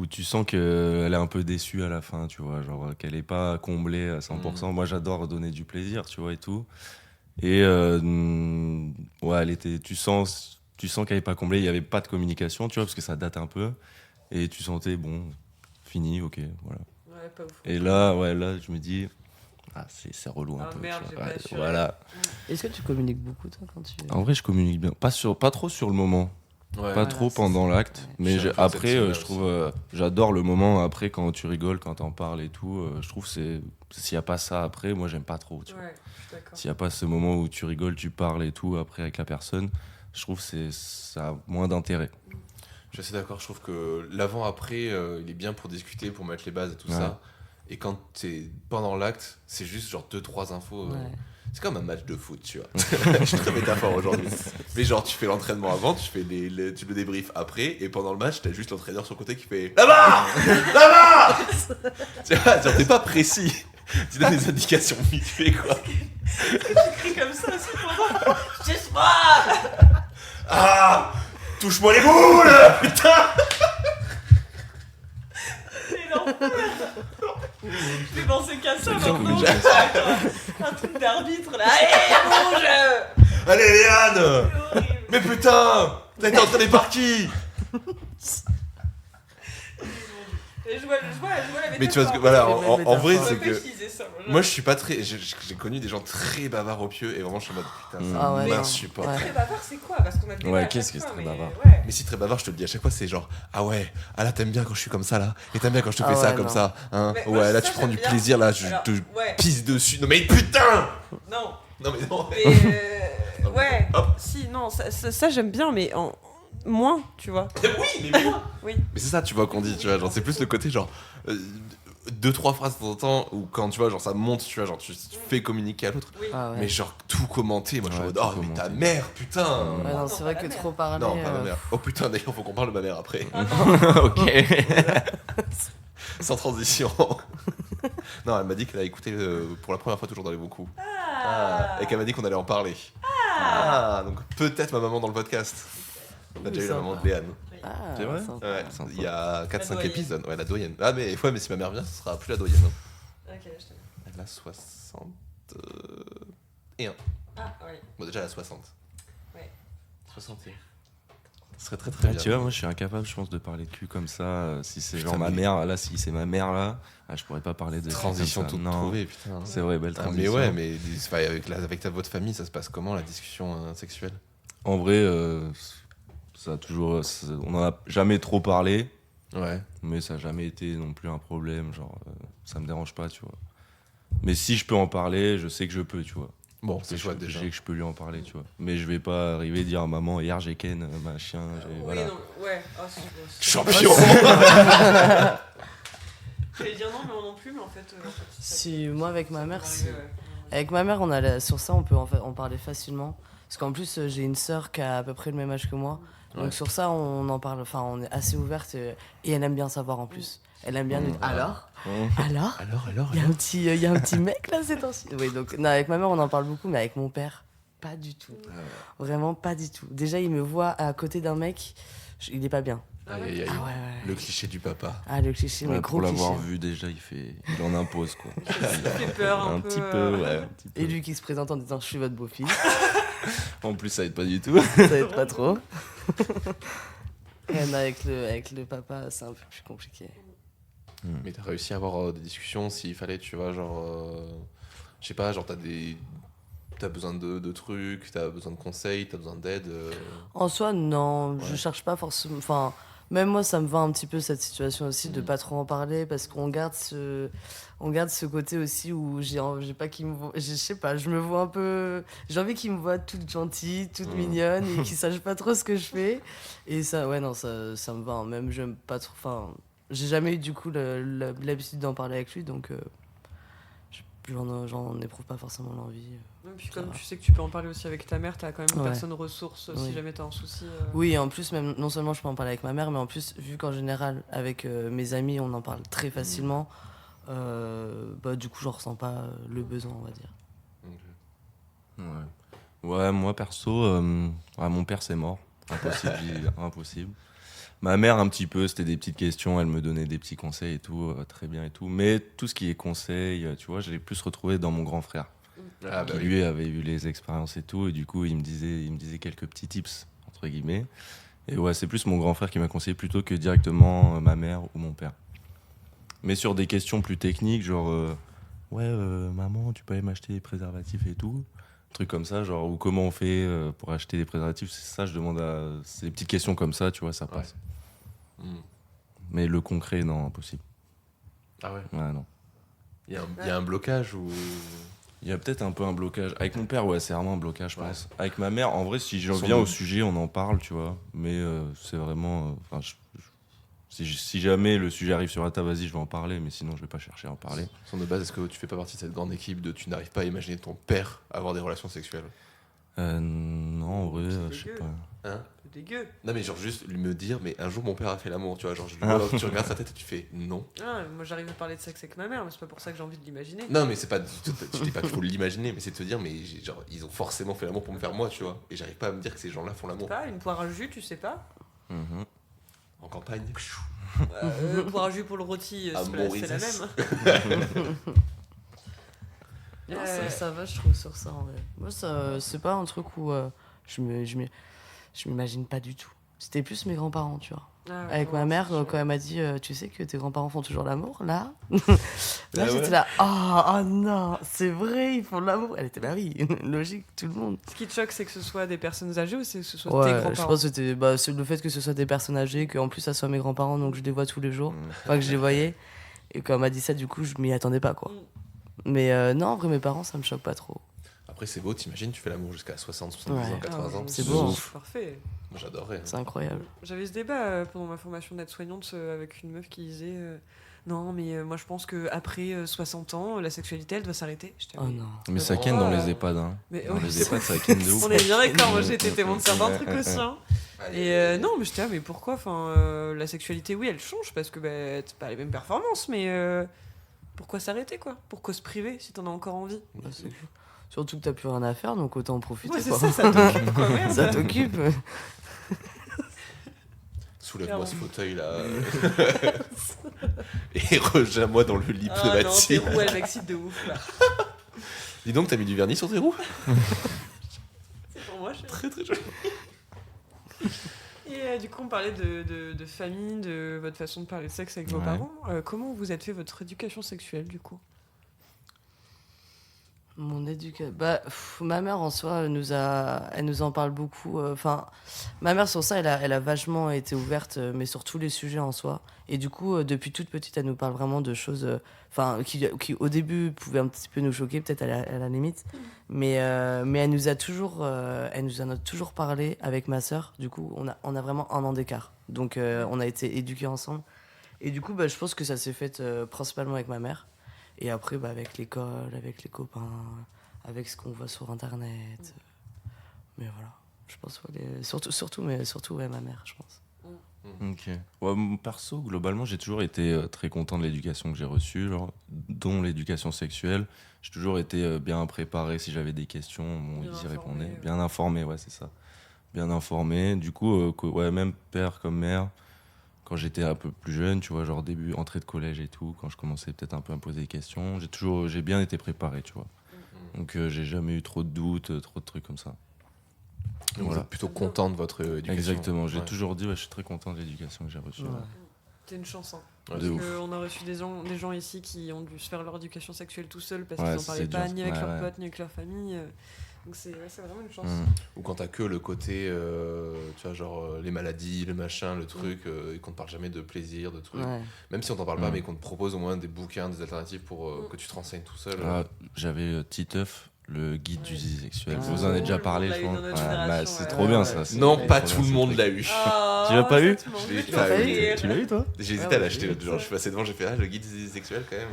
tu sens qu'elle est un peu déçue à la fin, tu vois, genre qu'elle est pas comblée à 100%. Moi, j'adore donner du plaisir, tu vois, et tout. Et ouais, tu sens qu'elle est pas comblée, il y avait pas de communication, tu vois, parce que ça date un peu. Et tu sentais, bon, fini, ok, voilà. Ouais, pas ouf. Et là, ouais, là, je me dis, c'est relou un Ah, peu. merde, tu j'ai vois. pas assuré. Voilà. Est-ce que tu communiques beaucoup, toi, quand tu... En vrai, je communique bien. Pas trop sur le moment. Ouais. Pas Voilà, trop c'est pendant ça. l'acte, Ouais. mais Je suis un peu après, cette team-là je trouve, j'adore le moment après quand tu rigoles, quand t'en parles et tout. Je trouve s'il y a pas ça après, moi j'aime pas trop. Tu vois. Ouais, je suis d'accord. S'il y a pas ce moment où tu rigoles, tu parles et tout après avec la personne, je trouve ça a moins d'intérêt. Je suis assez d'accord, je trouve que l'avant-après il est bien pour discuter, pour mettre les bases et tout Ouais. ça. Et quand t'es pendant l'acte, c'est juste genre 2-3 infos. Ouais. C'est comme un match de foot, tu vois. Je suis très métaphore aujourd'hui. Mais genre, tu fais l'entraînement avant, tu fais tu le débriefes après, et pendant le match, t'as juste l'entraîneur sur le côté qui fait là-bas, là-bas. Tu vois, genre t'es pas précis. Tu donnes des indications vite fait quoi. Tu cries comme ça aussi pendant. Juste moi. Ah, touche-moi les boules, putain. C'est l'enfer. Je vais penser qu'à ça Sacrée maintenant. communication. Un truc d'arbitre là. Allez, bouge. Allez Léane. C'est horrible. Mais putain, t'as été entraîné par qui? Et je vois la métaphore. Mais tu vois, que, voilà, les en métaphores. vrai, On c'est va pas que utiliser ça. moi je suis pas très. J'ai connu des gens très bavards au pieu et vraiment je suis en mode putain, ça Ah ouais, non. m'insupporte. Ouais. Très bavard, c'est quoi? Parce qu'on a le débat Ouais, à chaque qu'est-ce que fois, c'est très mais bavard ouais. Mais si très bavard, je te le dis à chaque fois, c'est genre ah ouais, ah là t'aimes bien quand je suis comme ça là, et t'aimes bien quand je te Ah fais ça ouais, comme non. ça, hein. Mais moi, Ouais, là ça, tu prends j'aime du bien. plaisir, là je Alors, te ouais. pisse dessus. Non mais putain. Non. Non mais non. Mais ouais. Hop. Si, non, ça, j'aime bien, mais en moins, tu vois. Oui, mais moi. Oui. Mais c'est ça, tu vois qu'on dit, tu vois, genre c'est plus le côté genre 2-3 phrases de temps en temps où quand tu vois genre ça monte, tu vois, genre tu fais communiquer à l'autre. Oui. Ah ouais. Mais genre tout commenter, moi je suis en Ouais, mode tout oh mais ta commenter. mère, putain. Ouais, non, Non, c'est pas vrai la que mère. trop parler. Non, pas ma mère. Oh putain, d'ailleurs, faut qu'on parle de ma mère après. Ah non. Ok. Sans transition. Non, elle m'a dit qu'elle a écouté pour la première fois toujours dans les bons coups. Ah, et qu'elle m'a dit qu'on allait en parler. Ah, donc peut-être ma maman dans le podcast. On a déjà eu la Sympa. maman de Léane. Ah, C'est vrai sympa. Ouais, Sympa. il y a 4-5 doyenne. épisodes. Ouais, la doyenne. Ah, mais si ma mère vient, ce sera plus la doyenne. Ok, je t'aime. Elle a 61. Ah, oui. Bon, déjà, elle a 60. Ouais. 61. Ce serait très très bien. Tu vois, moi je suis incapable, je pense, de parler de cul comme ça. Si c'est Putain, genre ma mais- mère, là, si c'est ma mère là, je pourrais pas parler de Transition comme ça. toute Non, trouvée, putain. c'est vrai, belle Ah, transition. mais ouais, mais avec votre famille, ça se passe comment la discussion sexuelle? En vrai, ça a toujours, on en a jamais trop parlé, Ouais. mais ça a jamais été non plus un problème. Genre, ça me dérange pas, tu vois. Mais si je peux en parler, je sais que je peux, tu vois. Bon, c'est chouette Je déjà. sais que je peux lui en parler, tu vois. Mais je vais pas arriver et dire à maman, hier j'ai ken, machin. Voilà. ouais. Champion. J'allais dire non, mais moi non plus, mais en fait. Si, moi avec ma mère, c'est. avec ma mère, sur ça, on peut en parler facilement. Parce qu'en plus, j'ai une sœur qui a à peu près le même âge que moi. Donc Ouais. sur ça, on en parle, enfin, on est assez ouverte. Et elle aime bien savoir en plus. Elle aime bien nous dire, alors il y a un petit mec là, c'est temps-ci. Oui, donc non, avec ma mère, on en parle beaucoup, mais avec mon père, pas du tout. Vraiment pas du tout. Déjà, il me voit à côté d'un mec, il est pas bien. Aïe, aïe, aïe. Ah ouais. Le cliché du papa. Ah, le cliché, mais Ouais, gros pour l'avoir cliché. vu déjà, il en impose quoi. Ça fait peur un peu. petit peu, ouais. Un petit peu. Et lui qui se présente en disant, je suis votre beau-fils. En plus, ça aide pas du tout. Ça aide pas trop. Et non, avec le papa, c'est un peu plus compliqué. Mais t'as réussi à avoir des discussions s'il fallait, tu vois, genre. Je sais pas, genre t'as besoin de trucs, t'as besoin de conseils, t'as besoin d'aide. En soi, non, Ouais. je cherche pas forcément. Enfin, même moi, ça me va un petit peu cette situation aussi de pas trop en parler parce qu'on garde ce côté aussi où j'ai pas qu'il me voit. Je sais pas, je me vois un peu. J'ai envie qu'il me voit toute gentille, toute mignonne et qu'il sache pas trop ce que je fais. Et ça, ouais, non, ça me va. Hein. Même, j'aime pas trop. Enfin, j'ai jamais eu du coup l'habitude d'en parler avec lui donc j'en éprouve pas forcément l'envie. Et puis comme tu sais que tu peux en parler aussi avec ta mère, t'as quand même une Ouais. personne ressource si Oui. jamais t'as un souci. Oui, et en plus, même, non seulement je peux en parler avec ma mère, mais en plus, vu qu'en général, avec mes amis, on en parle très facilement, du coup, j'en ressens pas le besoin, on va dire. Ouais, moi perso, mon père c'est mort. Impossible, impossible. Ma mère, un petit peu, c'était des petites questions, elle me donnait des petits conseils et tout, très bien et tout. Mais tout ce qui est conseils, tu vois, je l'ai plus retrouvé dans mon grand frère. Ah, Qui lui avait eu les expériences et tout, et du coup il me disait quelques petits tips entre guillemets. Et ouais, c'est plus mon grand frère qui m'a conseillé plutôt que directement ma mère ou mon père. Mais sur des questions plus techniques, genre maman, tu peux aller m'acheter des préservatifs et tout, trucs comme ça, genre ou comment on fait pour acheter des préservatifs, c'est ça, je demande c'est des petites questions comme ça, tu vois, ça passe. Mais le concret, non, impossible. Ah ouais. Ouais, non. Il y a un blocage ou. Il y a peut-être un peu un blocage. Avec mon père, ouais, c'est vraiment un blocage, je pense. Avec ma mère, en vrai, si je Son reviens deux. au sujet, on en parle, tu vois. Mais c'est vraiment. Si jamais le sujet arrive sur la table, vas-y, je vais en parler. Mais sinon, je vais pas chercher à en parler. Son de base, est-ce que tu fais pas partie de cette grande équipe de tu n'arrives pas à imaginer ton père avoir des relations sexuelles? Non, en vrai, C'est je sais dégueu. pas. Hein? C'est dégueu. Non, mais genre juste lui me dire, mais un jour mon père a fait l'amour, tu vois. Genre, je lui vois, alors, tu regardes sa tête et tu fais non. Ah, moi j'arrive à parler de sexe avec ma mère, mais c'est pas pour ça que j'ai envie de l'imaginer. Non, mais c'est pas. Je dis pas qu'il faut l'imaginer, mais c'est de te dire, mais genre, ils ont forcément fait l'amour pour me faire moi, tu vois. Et j'arrive pas à me dire que ces gens-là font l'amour. Pas une poire à jus, tu sais pas. Mhm. En campagne. Poire à jus pour le rôti, À c'est la Mauritius. même. Non, ça va, je trouve, sur ça, en vrai. Moi, c'est pas un truc où je m'imagine pas du tout. C'était plus mes grands-parents, tu vois. Ah, Avec ouais, ma mère, c'est sûr. quand elle m'a dit tu sais que tes grands-parents font toujours l'amour, là Ah j'étais ouais là, oh non, c'est vrai, ils font de l'amour. Elle était là, oui, logique, tout le monde. Ce qui te choque, c'est que ce soit des personnes âgées ou c'est que ce soit tes Ouais, grands-parents. je pense que c'était c'est le fait que ce soit des personnes âgées, qu'en plus ça soit mes grands-parents, donc je les vois tous les jours, enfin que je les voyais. Et quand elle m'a dit ça, du coup, je m'y attendais pas, quoi. Mais non, en vrai, mes parents, ça me choque pas trop. Après, c'est beau, t'imagines, tu fais l'amour jusqu'à 60, 70 ans, Ouais. 80 ans. C'est beau, hein. Parfait. Moi, j'adorerais. C'est incroyable. J'avais ce débat pendant ma formation d'aide-soignante avec une meuf qui disait non, mais moi je pense qu'après 60 ans, la sexualité elle doit s'arrêter. J'étais, Oh non. Mais ça ken dans les EHPAD, hein. Mais Dans ouais, les EHPAD, ça ken de ouf. on est bien d'accord, moi j'ai été témoin de certains trucs aussi. Hein. Allez. Et non, mais j'étais là, mais pourquoi la sexualité, oui, elle change parce que c'est pas les mêmes performances, mais pourquoi s'arrêter quoi? Pourquoi se priver si t'en as encore envie? Bah, c'est cool. Surtout que t'as plus rien à faire, donc autant en profiter. Ouais, c'est quoi. ça t'occupe quoi, merde. Ça t'occupe. Soulève-moi ce fauteuil là. Et rejoins-moi dans le lit Ah non, tes pneumatique. roues elles m'excitent de ouf là. Dis donc, t'as mis du vernis sur tes roues? C'est pour moi, chérie. Très très joli. Et qu'on parlait de famille, de votre façon de parler de sexe avec vos parents, comment vous avez fait votre éducation sexuelle du coup? Mon éducation. Ma mère en soi, elle nous en parle beaucoup. Enfin, ma mère sur ça, elle a vachement été ouverte, mais sur tous les sujets en soi. Et du coup, depuis toute petite, elle nous parle vraiment de choses, qui au début pouvaient un petit peu nous choquer, peut-être à la limite. Mais elle nous en a toujours parlé avec ma sœur. Du coup, on a vraiment 1 an d'écart. Donc, on a été éduqués ensemble. Et du coup, je pense que ça s'est fait principalement avec ma mère. Et après, avec l'école, avec les copains, avec ce qu'on voit sur Internet. Mais voilà, je pense, surtout ma mère, je pense. Ok. Ouais, perso, globalement, j'ai toujours été très content de l'éducation que j'ai reçue, dont l'éducation sexuelle. J'ai toujours été bien préparé si j'avais des questions, ils y répondaient. Bien informé, ouais, c'est ça. Bien informé. Du coup, même père comme mère, quand j'étais un peu plus jeune, tu vois, genre début, entrée de collège et tout, quand je commençais peut-être un peu à me poser des questions, j'ai bien été préparé, tu vois. Donc j'ai jamais eu trop de doutes, trop de trucs comme ça. Donc vous êtes plutôt content de votre éducation. Exactement, j'ai toujours dit, je suis très content de l'éducation que j'ai reçue. Ouais. C'est une chance. Ouais, Parce qu'on a reçu des gens ici qui ont dû se faire leur éducation sexuelle tout seuls parce qu'ils n'en parlaient c'est pas dur. ni avec leurs potes ni avec leur famille. Donc c'est vraiment une chance. Ou quand t'as que le côté, tu vois, genre les maladies, le machin, le truc, et qu'on te parle jamais de plaisir, de trucs. Ouais. Même si on t'en parle pas, mais qu'on te propose au moins des bouquins, des alternatives pour que tu te renseignes tout seul. J'avais Titeuf, le guide du zizi sexuel. Ah. Vous en avez déjà Tout le parlé, monde je l'a eu pense. dans notre génération, C'est ouais. trop bien ça. Non, pas tout le monde l'a eu. Tu l'as pas eu? Je l'ai pas eu. Tu l'as eu toi? J'ai hésité à l'acheter l'autre jour. Je suis passé devant, j'ai fait le guide du zizi sexuel quand même.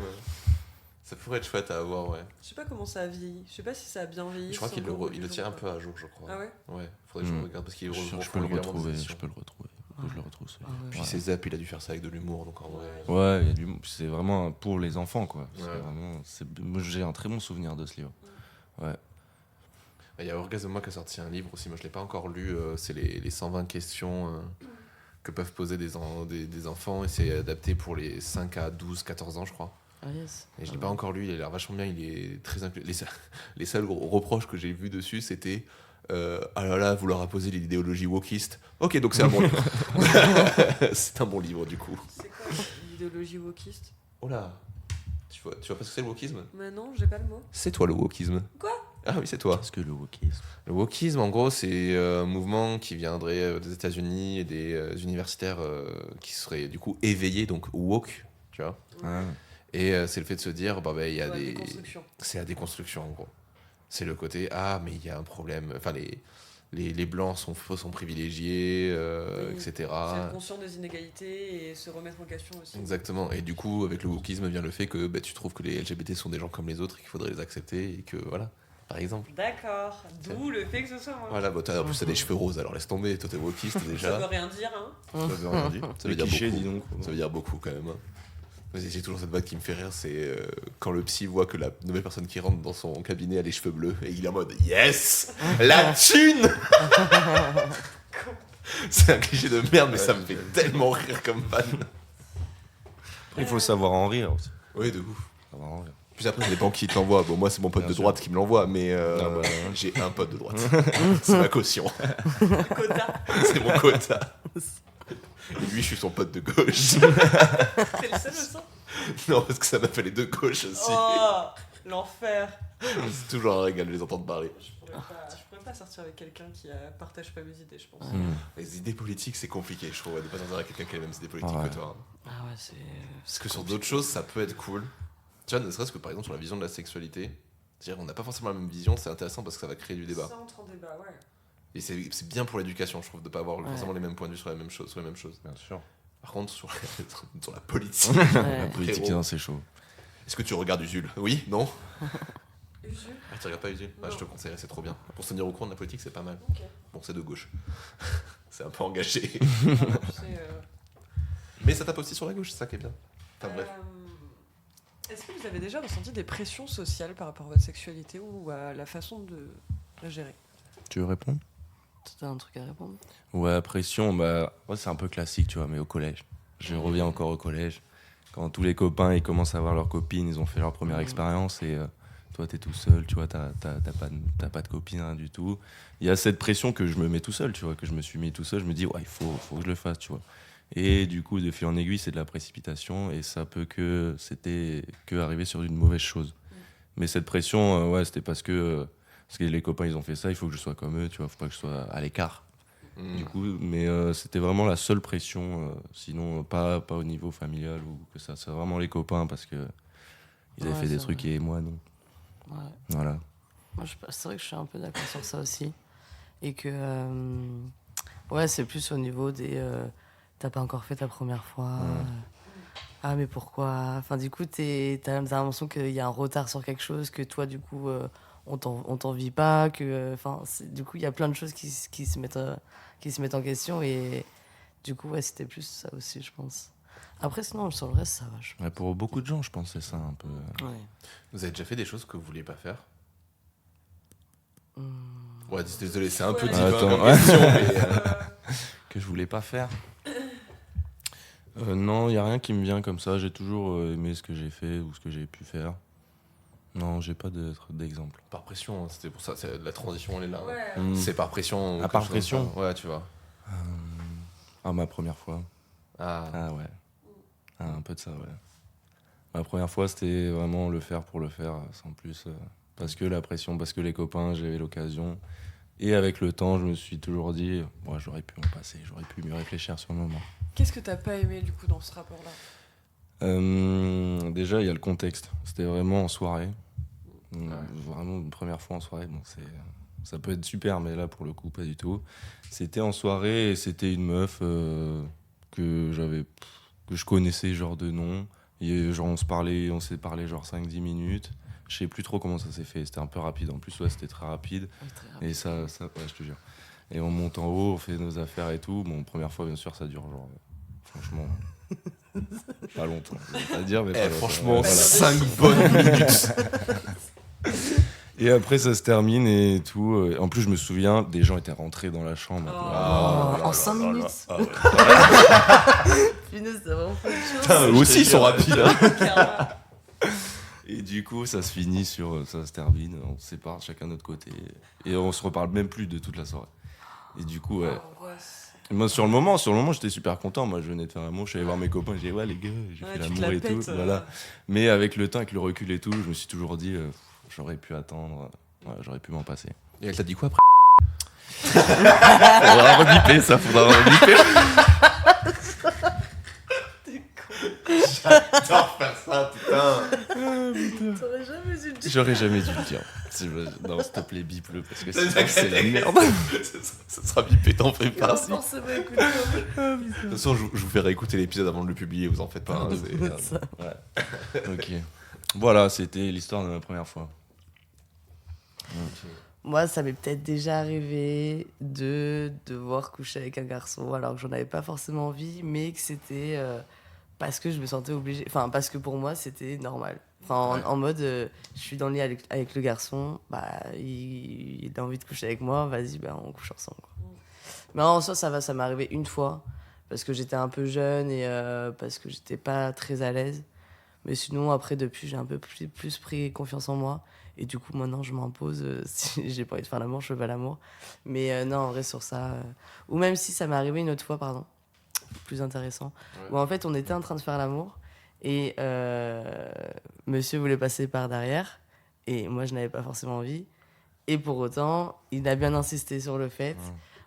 Ça pourrait être chouette à avoir, ouais. Je sais pas comment ça a vieilli. Je sais pas si ça a bien vieilli. Je crois si qu'il encore le tient un peu à jour, je crois. Ah ouais? Ouais, faudrait que je regarde parce qu'il Je peux le retrouver. Je peux le retrouver. Je le retrouve. Puis ses zaps, il a dû faire ça avec de l'humour, donc en vrai. Ouais, c'est vraiment pour les enfants, quoi. Ouais. Moi, j'ai un très bon souvenir de ce livre. Ouais. Il y a Orgasme Moi qui a sorti un livre aussi, moi je l'ai pas encore lu, c'est les 120 questions que peuvent poser des enfants, et c'est adapté pour les 5 à 12, 14 ans je crois. Ah yes. Et je l'ai pas encore lu, il a l'air vachement bien, il est très les seuls reproches que j'ai vus dessus c'était ah là là, vous leur imposez l'idéologie wokiste. Ok, donc c'est un bon livre. C'est un bon livre du coup. C'est quoi l'idéologie wokiste? Oh là, tu vois pas ce que c'est le wokisme? Mais non, j'ai pas le mot. C'est toi le wokisme. Quoi? Ah oui, c'est toi. Qu'est-ce que le wokisme? Le wokisme, en gros, c'est un mouvement qui viendrait des États-Unis et des universitaires qui seraient du coup éveillés, donc woke, tu vois. Ah. Et c'est le fait de se dire, il y a des. Déconstruction. C'est la déconstruction, en gros. C'est le côté, mais il y a un problème. Enfin, les blancs sont privilégiés, Oui, etc. C'est être conscient des inégalités et se remettre en question aussi. Exactement. Et du coup, avec le wokisme vient le fait que tu trouves que les LGBT sont des gens comme les autres et qu'il faudrait les accepter et que voilà. Par exemple. D'accord, d'où le fait que ce soit moi. Voilà, en plus t'as des cheveux roses, alors laisse tomber, toi t'es wokiste déjà. Ça veut rien dire, hein. Ça veut rien dire. Ça veut dire cliché, beaucoup. dis donc. Ça veut dire beaucoup quand même. J'ai toujours cette vague qui me fait rire, c'est quand le psy voit que la nouvelle personne qui rentre dans son cabinet a les cheveux bleus et il est en mode yes, la thune. C'est un cliché de merde, mais ça me fait tellement rire comme fan. Après, il faut savoir en rire aussi. Oui, de ouf. Savoir en rire. Puis après, ça dépend qui te l'envoie. Bon, moi, c'est mon pote Bien de sûr. droite qui me l'envoie, mais j'ai un pote de droite. C'est ma caution. Quota. C'est mon quota. Et lui, je suis son pote de gauche. C'est le seul aussi. Non, parce que ça m'a fait les deux gauches aussi. Oh, l'enfer. C'est toujours un régal de les entendre parler. Je pourrais pas sortir avec quelqu'un qui partage pas mes idées, je pense. Les idées politiques, c'est compliqué, je trouve, de pas sortir avec quelqu'un qui a les mêmes idées politiques Ouais. que toi. Ah ouais, c'est. Parce que sur d'autres choses, ça peut être cool. Tu vois, ne serait-ce que par exemple sur la vision de la sexualité, c'est-à-dire on n'a pas forcément la même vision, c'est intéressant parce que ça va créer du débat. Ça entre en débat, ouais. Et c'est bien pour l'éducation, je trouve, de pas avoir Ouais. forcément les mêmes points de vue sur la même chose. Bien sûr. Par contre, sur la politique, La Ouais. politique, Frérot. non, c'est chaud. est-ce que tu regardes Usul? Oui? Non? Usul. Ah, tu regardes pas Usul? Ah, je te conseillerais, c'est trop bien. Pour se tenir au courant de la politique, c'est pas mal. Ok. Bon, c'est de gauche. C'est un peu engagé. Tu sais, Mais ça tape aussi sur la gauche, c'est ça qui est bien. Enfin bref. Est-ce que vous avez déjà ressenti des pressions sociales par rapport à votre sexualité ou à la façon de la gérer? Tu veux répondre? T'as un truc à répondre? Ouais, pression, c'est un peu classique, tu vois, mais au collège. Je reviens encore au collège. Quand tous les copains ils commencent à avoir leurs copines, ils ont fait leur première expérience et Toi, t'es tout seul, tu vois, t'as pas de copine, rien du tout. Il y a cette pression que je me mets tout seul, tu vois, que je me suis mis tout seul. Je me dis, ouais, il faut que je le fasse, tu vois. Et du coup, de fil en aiguille, c'est de la précipitation et ça peut c'était que arriver sur une mauvaise chose. Mais cette pression, ouais, c'était parce que les copains, ils ont fait ça, il faut que je sois comme eux, tu vois, faut pas que je sois à l'écart. Du coup, mais c'était vraiment la seule pression, sinon pas au niveau familial ou que ça. C'est vraiment les copains parce que ils avaient fait des trucs et moi, non. Ouais. Voilà. Moi, c'est vrai que je suis un peu d'accord sur ça aussi. Et que, ouais, c'est plus au niveau des. T'as pas encore fait ta première fois. Ah, mais pourquoi? Enfin, du coup, t'as l'impression qu'il y a un retard sur quelque chose, que toi, du coup, on t'envie pas. Du coup, il y a plein de choses qui se mettent en question. Et du coup, ouais, c'était plus ça aussi, je pense. Après, sinon, sur le reste, ça va. Ouais, pour beaucoup de gens, je pense que c'est ça un peu. Ouais. Vous avez déjà fait des choses que vous vouliez pas faire? Hum. Ouais, désolé, c'est un peu Ouais. divin Attends, comme question, mais... que je voulais pas faire. Non, il y a rien qui me vient comme ça. J'ai toujours aimé ce que j'ai fait ou ce que j'ai pu faire. Non, j'ai pas d'exemple. Par pression, c'était pour ça, la transition, elle est là. Ouais. C'est par pression. ou Ah, par quelque chose comme pression? ça. Ouais, tu vois. Ah, ma première fois. Ah, Ah ouais. Ah, un peu de ça, ouais. Ma première fois, c'était vraiment le faire pour le faire, sans plus. Parce que la pression, parce que les copains, j'avais l'occasion. Et avec le temps, je me suis toujours dit, ouais, j'aurais pu m'en passer, j'aurais pu mieux réfléchir sur le moment. Qu'est-ce que t'as pas aimé du coup dans ce rapport-là? Déjà, il y a le contexte. C'était vraiment en soirée. Vraiment une première fois en soirée. Bon, ça peut être super, mais là, pour le coup, pas du tout. C'était en soirée et c'était une meuf que je connaissais, genre de nom. Et genre, on s'est parlé genre 5-10 minutes. Je sais plus trop comment ça s'est fait. C'était un peu rapide. En plus, ouais, c'était très rapide. Oui, très rapide. Et ça, ouais, je te jure. Et on monte en haut, on fait nos affaires et tout. Bon, première fois, bien sûr, ça dure genre, franchement, pas longtemps. Je vais pas dire, mais pas longtemps. franchement, Ouais, voilà. 5 bonnes minutes. Et après, ça se termine et tout. En plus, je me souviens, des gens étaient rentrés dans la chambre. En 5 minutes. Ah ouais. Punaise, c'est vraiment pas de chance. Putain, eux aussi, ils sont rapides. Hein. Et du coup, ça se finit ça se termine, on se sépare chacun de notre côté. Et on se reparle même plus de toute la soirée. Et du coup, ouais. Moi, sur le moment, j'étais super content. Moi, je venais de faire l'amour, je suis allé voir mes copains, j'ai dit, ouais, les gars, j'ai fait l'amour et tout. Voilà. Mais avec le temps, avec le recul et tout, je me suis toujours dit, j'aurais pu attendre, ouais, j'aurais pu m'en passer. Et elle t'a dit quoi après? Faudra rebiper ça, faudra rebiper. J'adore faire ça, putain. T'aurais jamais dû le dire. J'aurais jamais dû le dire. Non, s'il te plaît, bip-le, parce que c'est la merde. Ça sera bipé, t'en fais pas. Si. De Forcément écouter. toute façon, je vous ferai écouter l'épisode avant de le publier, vous en faites pas. Hein, Ouais. Ok. Voilà, c'était l'histoire de ma première fois. Moi, ça m'est peut-être déjà arrivé de devoir coucher avec un garçon alors que j'en avais pas forcément envie, mais que c'était parce que je me sentais obligée. Enfin, parce que pour moi, c'était normal. Enfin, en mode, je suis dans le lit avec le garçon, bah, il a envie de coucher avec moi, vas-y, bah, on couche ensemble. Quoi. Mais en soi, ça m'est arrivé une fois parce que j'étais un peu jeune et parce que j'étais pas très à l'aise. Mais sinon, après, depuis, j'ai un peu plus pris confiance en moi. Et du coup, maintenant, je m'impose. Si j'ai pas envie de faire l'amour, je fais pas l'amour. Mais non, en vrai, sur ça. Ou même si ça m'est arrivé une autre fois, pardon. Plus intéressant. Où en fait, on était en train de faire l'amour. Et monsieur voulait passer par derrière. Et moi, je n'avais pas forcément envie. Et pour autant, il a bien insisté sur le fait.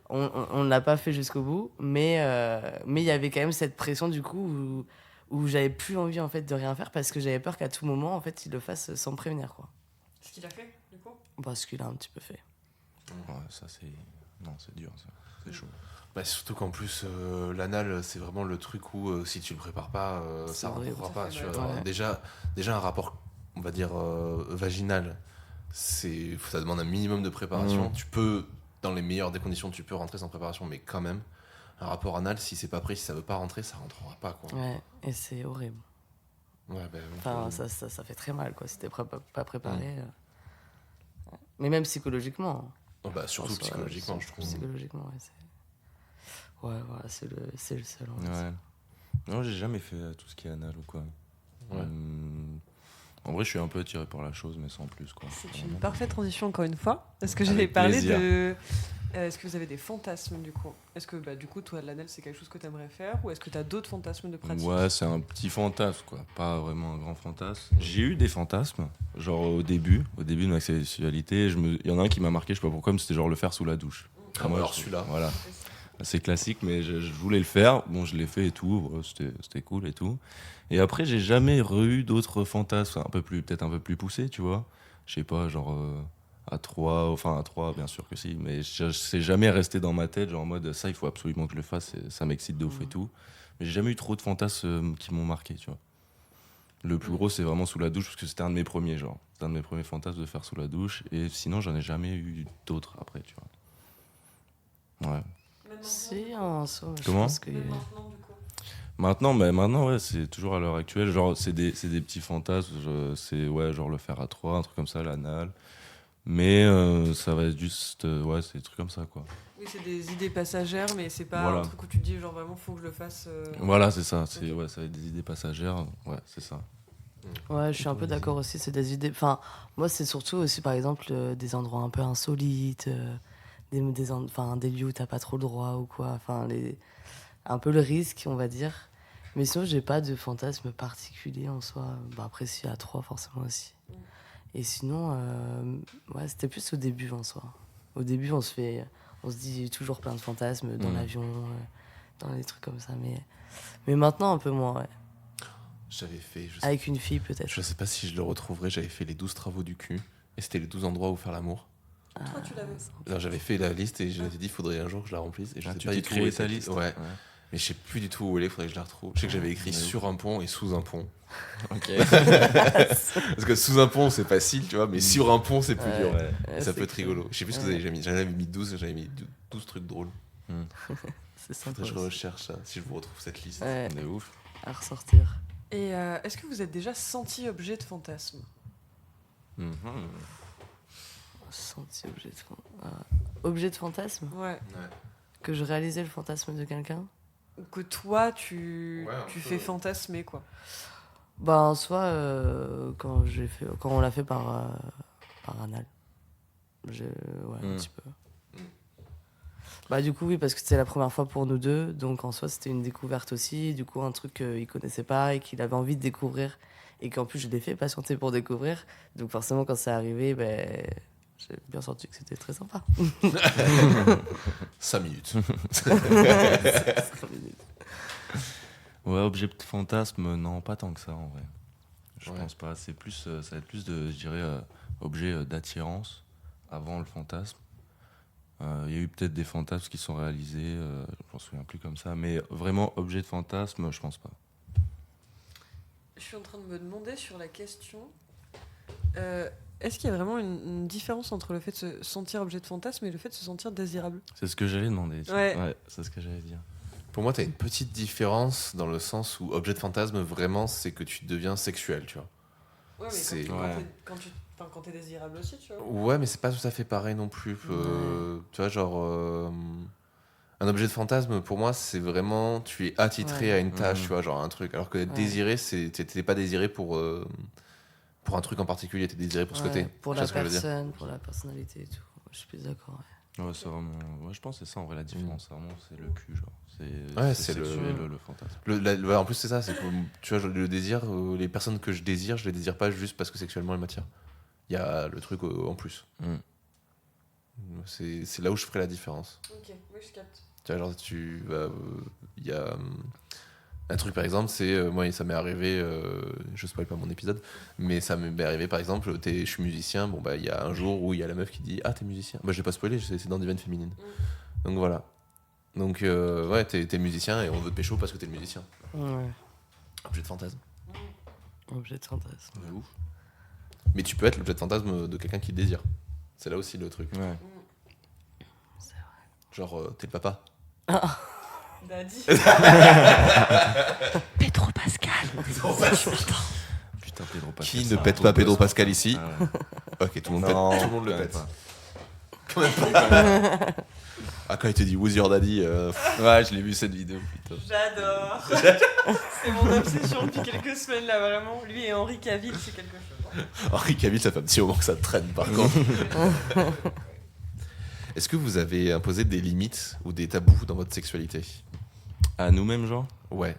On ne l'a pas fait jusqu'au bout. Mais il y avait quand même cette pression, du coup, où j'avais plus envie en fait de rien faire parce que j'avais peur qu'à tout moment en fait il le fasse sans me prévenir quoi. Ce qu'il a fait du coup? Parce qu'il a un petit peu fait. Ouais, ça c'est. Non, c'est dur ça. C'est chaud. Bah, surtout qu'en plus, l'anal, c'est vraiment le truc où si tu le prépares pas, ça rentrera pas. Tu vois. Ouais. Déjà, un rapport, on va dire, vaginal, ça demande un minimum de préparation. Tu peux, dans les meilleures des conditions, tu peux rentrer sans préparation, mais quand même, un rapport anal, si c'est pas pris, si ça veut pas rentrer, ça rentrera pas. Quoi. Ouais, et c'est horrible. Ouais, bah, Enfin, ça fait très mal quoi si t'es pas préparé. Mais même psychologiquement. Oh, bah, surtout psychologiquement, je trouve. Psychologiquement, ouais. Ouais, voilà, c'est le seul. Ouais. Non, j'ai jamais fait tout ce qui est anal ou quoi. Ouais. En vrai, je suis un peu attiré par la chose, mais sans plus, quoi. C'est Vraiment. une parfaite transition encore une fois. Est-ce que Avec j'allais parler plaisir. de... Est-ce que vous avez des fantasmes du coup? Est-ce que du coup, toi, l'anal, c'est quelque chose que tu aimerais faire? Ou est-ce que tu as d'autres fantasmes de pratique? Ouais, c'est un petit fantasme, quoi. Pas vraiment un grand fantasme. J'ai eu des fantasmes, genre au début de ma sexualité. Il y en a un qui m'a marqué, je sais pas pourquoi, mais c'était genre le faire sous la douche. Ah, Moi, alors celui-là. Voilà. C'est classique, mais je voulais le faire. Bon, je l'ai fait et tout. C'était cool et tout. Et après, j'ai jamais eu d'autres fantasmes peut-être un peu plus poussés, tu vois. Je sais pas, genre à 3, bien sûr que si, mais c'est jamais resté dans ma tête, genre en mode ça, il faut absolument que je le fasse, ça m'excite de ouf et tout. Mais j'ai jamais eu trop de fantasmes qui m'ont marqué, tu vois. Le plus gros, c'est vraiment sous la douche, parce que c'était un de mes premiers, genre. C'était un de mes premiers fantasmes de faire sous la douche. Et sinon, j'en ai jamais eu d'autres après, tu vois. Ouais. Si, en soi, je Comment pense que... Maintenant, ouais, c'est toujours à l'heure actuelle. Genre, c'est des petits fantasmes. C'est ouais, genre le faire à 3, un truc comme ça, l'anal. Mais ça va être juste, ouais, c'est des trucs comme ça, quoi. Oui, c'est des idées passagères, mais c'est pas Voilà. un truc où tu te dis, genre vraiment, faut que je le fasse. Voilà, c'est ça. Ouais, ça va être des idées passagères. Ouais, c'est ça. Ouais, je suis un peu d'accord aussi, c'est des idées... Enfin, moi, c'est surtout aussi, par exemple, des endroits un peu insolites, des lieux où t'as pas trop le droit ou quoi. Enfin, un peu le risque, on va dire. Mais sinon, j'ai pas de fantasme particulier en soi. Bah, après, si, à 3, forcément aussi. Et sinon, ouais, c'était plus au début en soi. Au début, on se dit toujours plein de fantasmes dans l'avion, dans des trucs comme ça. Mais maintenant, un peu moins, ouais. J'avais fait, Avec une fille, peut-être. je sais pas si je le retrouverai, j'avais fait les 12 travaux du cul. Et c'était les 12 endroits où faire l'amour. Toi, tu l'avais. Alors, j'avais fait la liste et je m'étais dit, il faudrait un jour que je la remplisse. Et je sais Tu pas t'es du tout où créé est ta cette liste. Ouais. Mais je sais plus du tout où elle est, faudrait que je la retrouve. Je sais que j'avais écrit Ouais. sur un pont et sous un pont. Ok. Parce que sous un pont, c'est facile, tu vois, mais sur un pont, c'est plus dur. Ouais, Et ça peut être clair. rigolo. Je sais plus ce que vous avez déjà mis. J'en avais mis 12, j'avais mis 12 trucs drôles. C'est sympa. Faudrait que je aussi. recherche ça, si je vous retrouve cette liste. Ouais, De ouf. à ressortir. Et est-ce que vous êtes déjà senti objet de fantasme? Senti objet de fantasme. Ouais. Que je réalisais le fantasme de quelqu'un. Que toi, tu Ouais, un peu, fais ouais. fantasmer, quoi. Bah, en soi, quand on l'a fait par anal. Ouais, un petit peu. Bah, du coup, oui, parce que c'était la première fois pour nous deux. Donc, en soi, c'était une découverte aussi. Du coup, un truc qu'il connaissait pas et qu'il avait envie de découvrir. Et qu'en plus, je l'ai fait patienter pour découvrir. Donc, forcément, quand c'est arrivé, ben, j'ai bien senti que c'était très sympa. 5 minutes. Ouais, objet de fantasme, non, pas tant que ça en vrai. Je Ouais. pense pas. C'est plus, ça va être plus de, je dirais, objet d'attirance avant le fantasme. Il y a eu peut-être des fantasmes qui sont réalisés, je m'en souviens plus comme ça, mais vraiment objet de fantasme, je pense pas. Je suis en train de me demander sur la question, est-ce qu'il y a vraiment une différence entre le fait de se sentir objet de fantasme et le fait de se sentir désirable? C'est ce que j'allais demander. Ouais. C'est ce que j'allais dire. Pour moi, t'as une petite différence dans le sens où objet de fantasme, vraiment, c'est que tu deviens sexuel, tu vois. Ouais, mais C'est- quand t'es désirable aussi, tu vois. Ouais, mais c'est pas tout à fait pareil non plus. Tu vois, genre. Un objet de fantasme, pour moi, c'est vraiment. Tu es attitré Ouais. à une tâche, tu vois, genre un truc. Alors que être désiré, t'es pas désiré pour un truc en particulier, t'es désiré pour ce Ouais, côté. pour Tu la vois ce que je veux dire. personne, pour la personnalité et tout. Je suis plus d'accord. Ouais. Ouais, c'est vraiment. Ouais, je pense que c'est ça en vrai la différence. Vraiment, c'est le cul, genre. Ouais, c'est c'est le- sexuel, le fantasme. Ouais, en plus, c'est ça, c'est que tu vois, le désir, les personnes que je les désire pas juste parce que sexuellement elles m'attirent. Il y a le truc en plus. C'est là où je ferai la différence. Ok, oui, je capte. Tu vois, genre, il y a un truc par exemple, c'est moi, ça m'est arrivé, je spoil pas mon épisode, mais ça m'est arrivé par exemple, je suis musicien, bon bah il y a un jour où il y a la meuf qui dit ah t'es musicien, bah je vais pas spoiler, c'est dans Divine Féminine. Donc voilà. Donc ouais, t'es musicien et on veut te pécho parce que t'es le musicien. Ouais. Objet de fantasme. Objet de fantasme. De ouf. Mais tu peux être l'objet de fantasme de quelqu'un qui te désire. C'est là aussi le truc. Ouais. C'est vrai. Genre, t'es le papa. Daddy. Pedro Pascal. Putain, Pedro Pascal. Qui c'est ne un pète gros pas Pedro boss, Pascal ici? Ah ouais. Ok, tout le monde, Non, tout le monde le quand même pète. pas. Quand même pas. Ah, quand il te dit Who's your daddy Ouais, je l'ai vu cette vidéo, putain. J'adore. C'est mon obsession depuis quelques semaines là, vraiment. Lui et Henri Cavill, c'est quelque chose. Henri Cavill, ça fait un petit moment que ça traîne par contre. Est-ce que vous avez imposé des limites ou des tabous dans votre sexualité? À nous-mêmes, genre Ouais.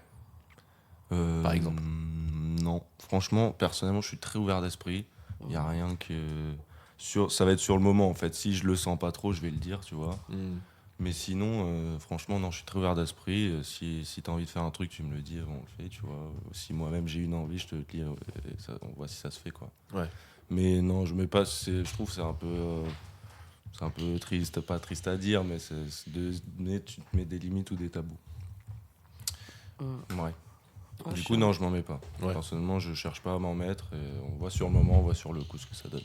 Par exemple. Non. Franchement, personnellement, je suis très ouvert d'esprit. Il n'y a rien que... Ça va être sur le moment, en fait. Si je le sens pas trop, je vais le dire, tu vois. Mais sinon, franchement, non, je suis très ouvert d'esprit. Si t'as envie de faire un truc, tu me le dis, on le fait, tu vois. Si moi-même j'ai une envie, je te le dis, on voit si ça se fait, quoi. Ouais. Mais non, je trouve que c'est un peu triste, pas triste à dire, mais tu te mets des limites ou des tabous. Ouais. Du coup, non, je m'en mets pas. Ouais. Personnellement, je cherche pas à m'en mettre. Et on voit sur le moment, on voit sur le coup ce que ça donne.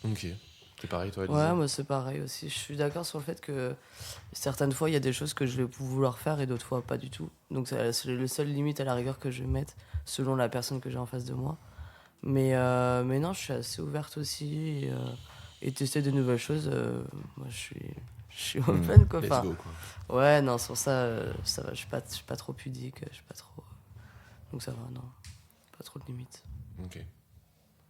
Ok. C'est pareil, toi, Lisa? Ouais, moi c'est pareil aussi. Je suis d'accord sur le fait que certaines fois, il y a des choses que je vais vouloir faire et d'autres fois pas du tout. Donc c'est le seul limite à la rigueur que je vais mettre selon la personne que j'ai en face de moi. Mais non, je suis assez ouverte aussi et tester de nouvelles choses. Moi, je suis open, quoi. Let's Enfin, go, quoi. ouais, non, sur ça, ça va. Je suis pas trop pudique. Je suis pas trop. Donc ça va, non. Pas trop de limites. Ok.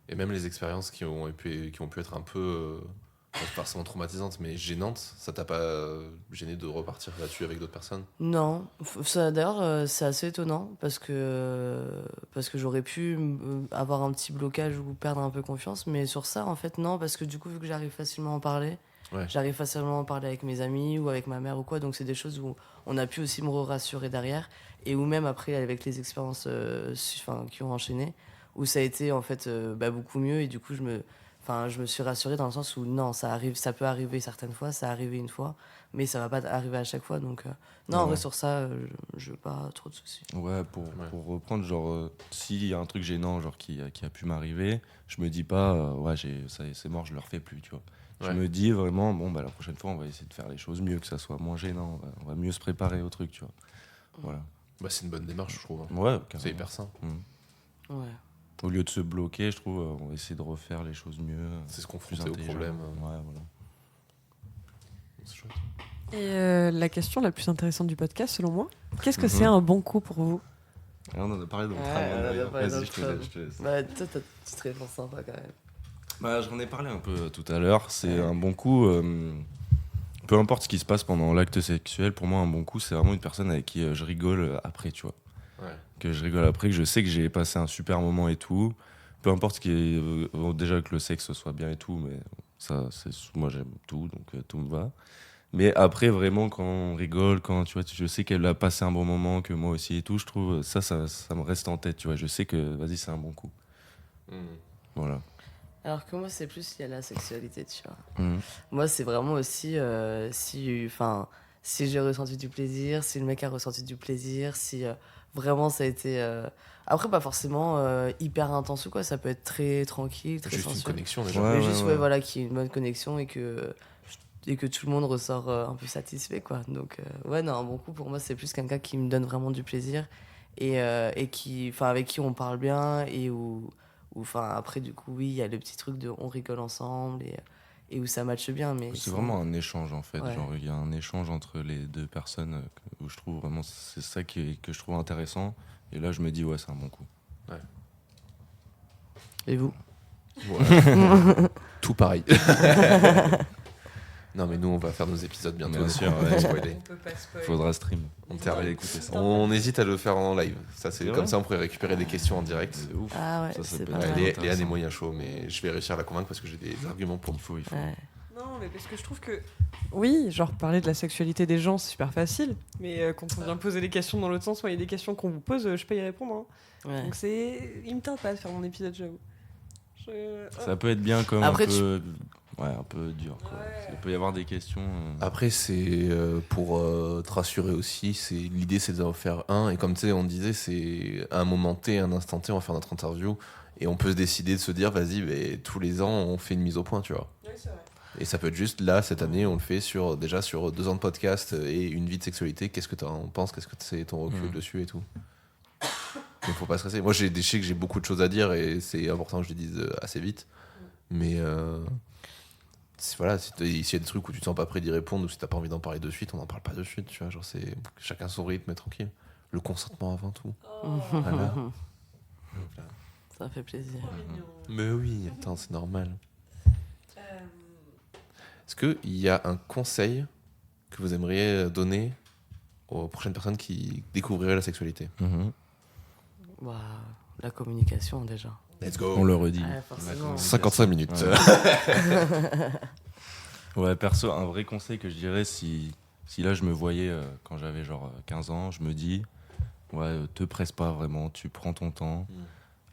Et même les expériences qui ont pu être un peu, pas forcément traumatisantes, mais gênantes, ça t'a pas gêné de repartir là-dessus avec d'autres personnes? Non, d'ailleurs, c'est assez étonnant parce que j'aurais pu avoir un petit blocage ou perdre un peu confiance, mais sur ça, en fait, non, parce que du coup, vu que j'arrive facilement à en parler, j'arrive facilement à en parler avec mes amis ou avec ma mère ou quoi, donc c'est des choses où on a pu aussi me rassurer derrière, et ou même après, avec les expériences qui ont enchaîné, où ça a été en fait beaucoup mieux, et du coup, je me suis rassurée dans le sens où non, ça peut arriver certaines fois, ça est arrivé une fois, mais ça va pas arriver à chaque fois. Donc non, en vrai, sur ça, je veux pas trop de soucis. Ouais, pour reprendre, genre, s'il y a un truc gênant genre, qui a pu m'arriver, je me dis pas, c'est mort, je le refais plus, tu vois. Je me dis vraiment, bon, bah, la prochaine fois, on va essayer de faire les choses mieux, que ça soit moins gênant, on va mieux se préparer au truc, tu vois. Voilà. Bah, c'est une bonne démarche, je trouve. Ouais, c'est hyper sain. Ouais. Au lieu de se bloquer, je trouve, on va essayer de refaire les choses mieux. C'est se confronter au problème. Ouais, voilà. C'est chouette. Et la question la plus intéressante du podcast, selon moi, qu'est-ce que c'est un bon coup pour vous? On en a parlé dans le Ouais, travail. on en a parlé dans le Vas-y, je te laisse. Bah, toi, t'as une petite réponse sympa quand même. Bah, j'en ai parlé un peu tout à l'heure. C'est un bon coup. Peu importe ce qui se passe pendant l'acte sexuel, pour moi, un bon coup, c'est vraiment une personne avec qui je rigole après, tu vois. Ouais. Que je rigole après, que je sais que j'ai passé un super moment et tout. Peu importe ce qui est. Déjà que le sexe soit bien et tout, mais ça, moi j'aime tout, donc tout me va. Mais après, vraiment, quand on rigole, quand tu vois, je sais qu'elle a passé un bon moment, que moi aussi et tout, je trouve ça me reste en tête, tu vois. Je sais que, vas-y, c'est un bon coup. Voilà. Alors que moi, c'est plus lié à la sexualité, tu vois. Moi, c'est vraiment aussi si j'ai ressenti du plaisir, si le mec a ressenti du plaisir, si vraiment ça a été. Après, pas forcément hyper intense ou quoi, ça peut être très tranquille, très juste sensuel. une connexion déjà. Mais juste, voilà, qu'il y ait une bonne connexion et que tout le monde ressort un peu satisfait, quoi. Donc, non, un bon coup pour moi, c'est plus quelqu'un qui me donne vraiment du plaisir et qui, avec qui on parle bien et où après, du coup, oui, il y a le petit truc de on rigole ensemble et où ça matche bien. Mais c'est vraiment un échange, en fait. Genre, il y a un échange entre les deux personnes où je trouve vraiment, c'est ça que je trouve intéressant. Et là, je me dis, ouais, c'est un bon coup. Ouais. Et vous? Tout pareil. Non, mais nous, on va faire nos épisodes bientôt. Bien sûr, ouais. On peut pas spoiler. Faudra stream. On hésite à le faire en live. Ça, c'est C'est comme vrai ça, on pourrait récupérer des questions en direct. C'est ouf. Ah ouais, Ça c'est peut pas être mal. intéressant. Léane est moyen chaud, mais je vais réussir à la convaincre parce que j'ai des arguments pour. Il faut. Ouais. Non, mais parce que je trouve que. Oui, genre parler de la sexualité des gens, c'est super facile. Mais quand on vient poser les questions dans l'autre sens, il y a des questions qu'on vous pose, je peux y répondre. Hein. Ouais. Donc il me tente pas de faire mon épisode, j'avoue. Ça peut être bien comme Après, un peu dur, quoi. Ouais. Il peut y avoir des questions. Après, c'est pour te rassurer aussi. L'idée, c'est d'en faire un. Et comme tu sais, on disait, c'est à un moment T, un instant T, on va faire notre interview. Et on peut se décider de se dire, vas-y, tous les ans, on fait une mise au point, tu vois. Oui, c'est vrai. Et ça peut être juste, là, cette année, on le fait sur 2 ans de podcast et une vie de sexualité. Qu'est-ce que tu en penses? Qu'est-ce que c'est ton recul dessus et tout? Il faut pas stresser. Moi, je sais que j'ai beaucoup de choses à dire et c'est important que je les dise assez vite. Mais voilà, s'il y a des trucs où tu te sens pas prêt d'y répondre ou si t'as pas envie d'en parler de suite, on n'en parle pas de suite, tu vois. Genre, c'est chacun son rythme et tranquille. Le consentement avant tout. Voilà. Ça fait plaisir. Mais oui, attends, c'est normal. Est-ce qu'il y a un conseil que vous aimeriez donner aux prochaines personnes qui découvriraient la sexualité? Bah, la communication déjà. Let's go. On le redit. Ouais, forcément. 55 minutes. Ouais, perso, un vrai conseil que je dirais, si là je me voyais quand j'avais genre 15 ans, je me dis, ouais, te presse pas vraiment, tu prends ton temps,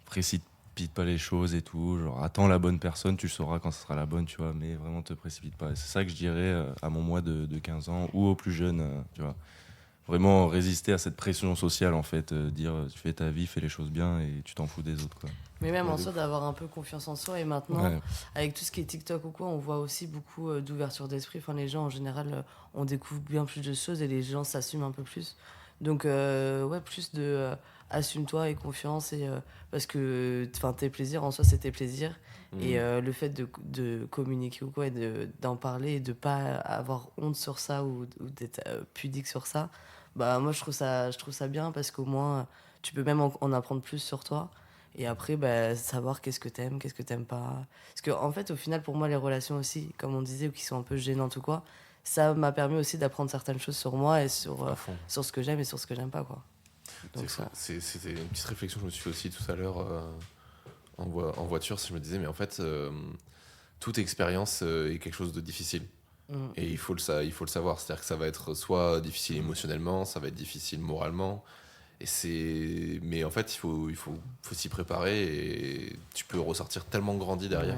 précipite pas les choses et tout, genre attends la bonne personne, tu sauras quand ce sera la bonne, tu vois, mais vraiment te précipite pas. Et c'est ça que je dirais à mon moi de 15 ans ou aux plus jeunes, tu vois. Vraiment résister à cette pression sociale en fait, dire tu fais ta vie, fais les choses bien et tu t'en fous des autres, quoi. Mais même en soi, d'avoir un peu confiance en soi. Et maintenant, avec tout ce qui est TikTok ou quoi, on voit aussi beaucoup d'ouverture d'esprit. Enfin, les gens, en général, on découvre bien plus de choses et les gens s'assument un peu plus. Donc, ouais, plus de assume-toi et confiance. Et, parce que tes plaisirs, en soi, c'est tes plaisirs. Et le fait de communiquer ou quoi, et d'en parler et de pas avoir honte sur ça ou d'être pudique sur ça, bah, moi, je trouve ça bien parce qu'au moins, tu peux même en apprendre plus sur toi. Et après, bah, savoir qu'est-ce que t'aimes pas. Parce que, en fait, au final, pour moi, les relations aussi, comme on disait, ou qui sont un peu gênantes ou quoi, ça m'a permis aussi d'apprendre certaines choses sur moi et sur ce que j'aime et sur ce que j'aime pas, quoi. Donc, C'était une petite réflexion que je me suis fait aussi tout à l'heure en voiture. Je me disais, mais en fait, toute expérience est quelque chose de difficile. Et il faut le savoir. C'est-à-dire que ça va être soit difficile émotionnellement, ça va être difficile moralement. Mais en fait, il faut s'y préparer et tu peux ressortir tellement grandi derrière.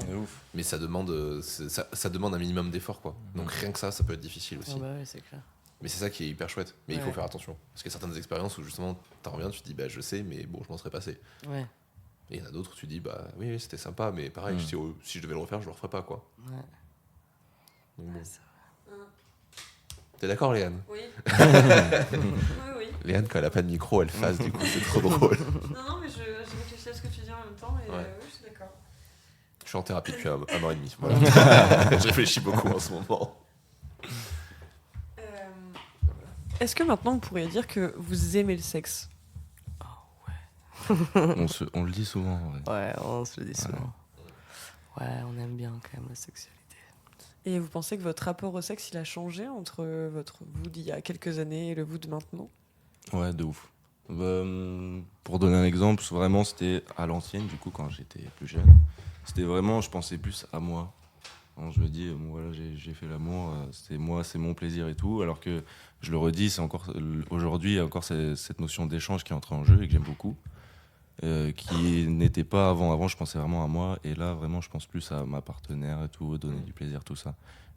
Mais ça demande un minimum d'effort, quoi. Donc rien que ça peut être difficile aussi. bah ouais, c'est clair. Mais c'est ça qui est hyper chouette. Mais il faut faire attention. Parce qu'il y a certaines expériences où justement, t'en reviens, tu te dis, bah je sais, mais bon, je m'en serais passé. Ouais. Et il y en a d'autres où tu dis, bah oui, c'était sympa, mais pareil, si je devais le refaire, je le referais pas, quoi. Ouais. Donc bon. T'es d'accord, Léane? Oui. Oui. Léane, quand elle a pas de micro, elle phase, du coup, c'est trop drôle. Non, mais je réfléchis à ce que tu dis en même temps et oui, je suis d'accord. Je suis en thérapie depuis un an et demi. Voilà. Je réfléchis beaucoup en ce moment. Est-ce que maintenant vous pourriez dire que vous aimez le sexe? On le dit souvent, en vrai. Ouais, on se le dit souvent. Ouais, on aime bien quand même la sexualité. Et vous pensez que votre rapport au sexe, il a changé entre vous d'il y a quelques années et le vous de maintenant? Ouais, de ouf. Pour donner un exemple, vraiment, c'était à l'ancienne, du coup, quand j'étais plus jeune. C'était vraiment, je pensais plus à moi. Quand je me dis, voilà, j'ai fait l'amour, c'est moi, c'est mon plaisir et tout. Alors que, je le redis, c'est encore aujourd'hui, il y a encore cette notion d'échange qui est entrée en jeu et que j'aime beaucoup. Qui n'était pas avant. Avant, je pensais vraiment à moi. Et là, vraiment, je pense plus à ma partenaire et tout, donner du plaisir, tout ça.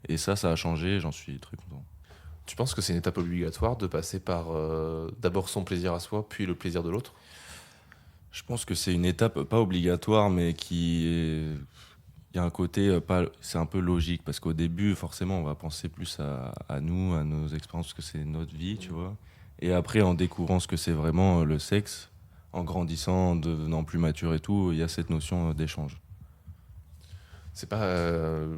Et ça a changé, j'en suis très content. Tu penses que c'est une étape obligatoire de passer par d'abord son plaisir à soi, puis le plaisir de l'autre? Je pense que c'est une étape pas obligatoire, mais qui est... Il y a un côté, c'est un peu logique, parce qu'au début, forcément, on va penser plus à nous, à nos expériences, parce que c'est notre vie, tu vois. Et après, en découvrant ce que c'est vraiment le sexe, en grandissant, en devenant plus mature et tout, il y a cette notion d'échange. C'est pas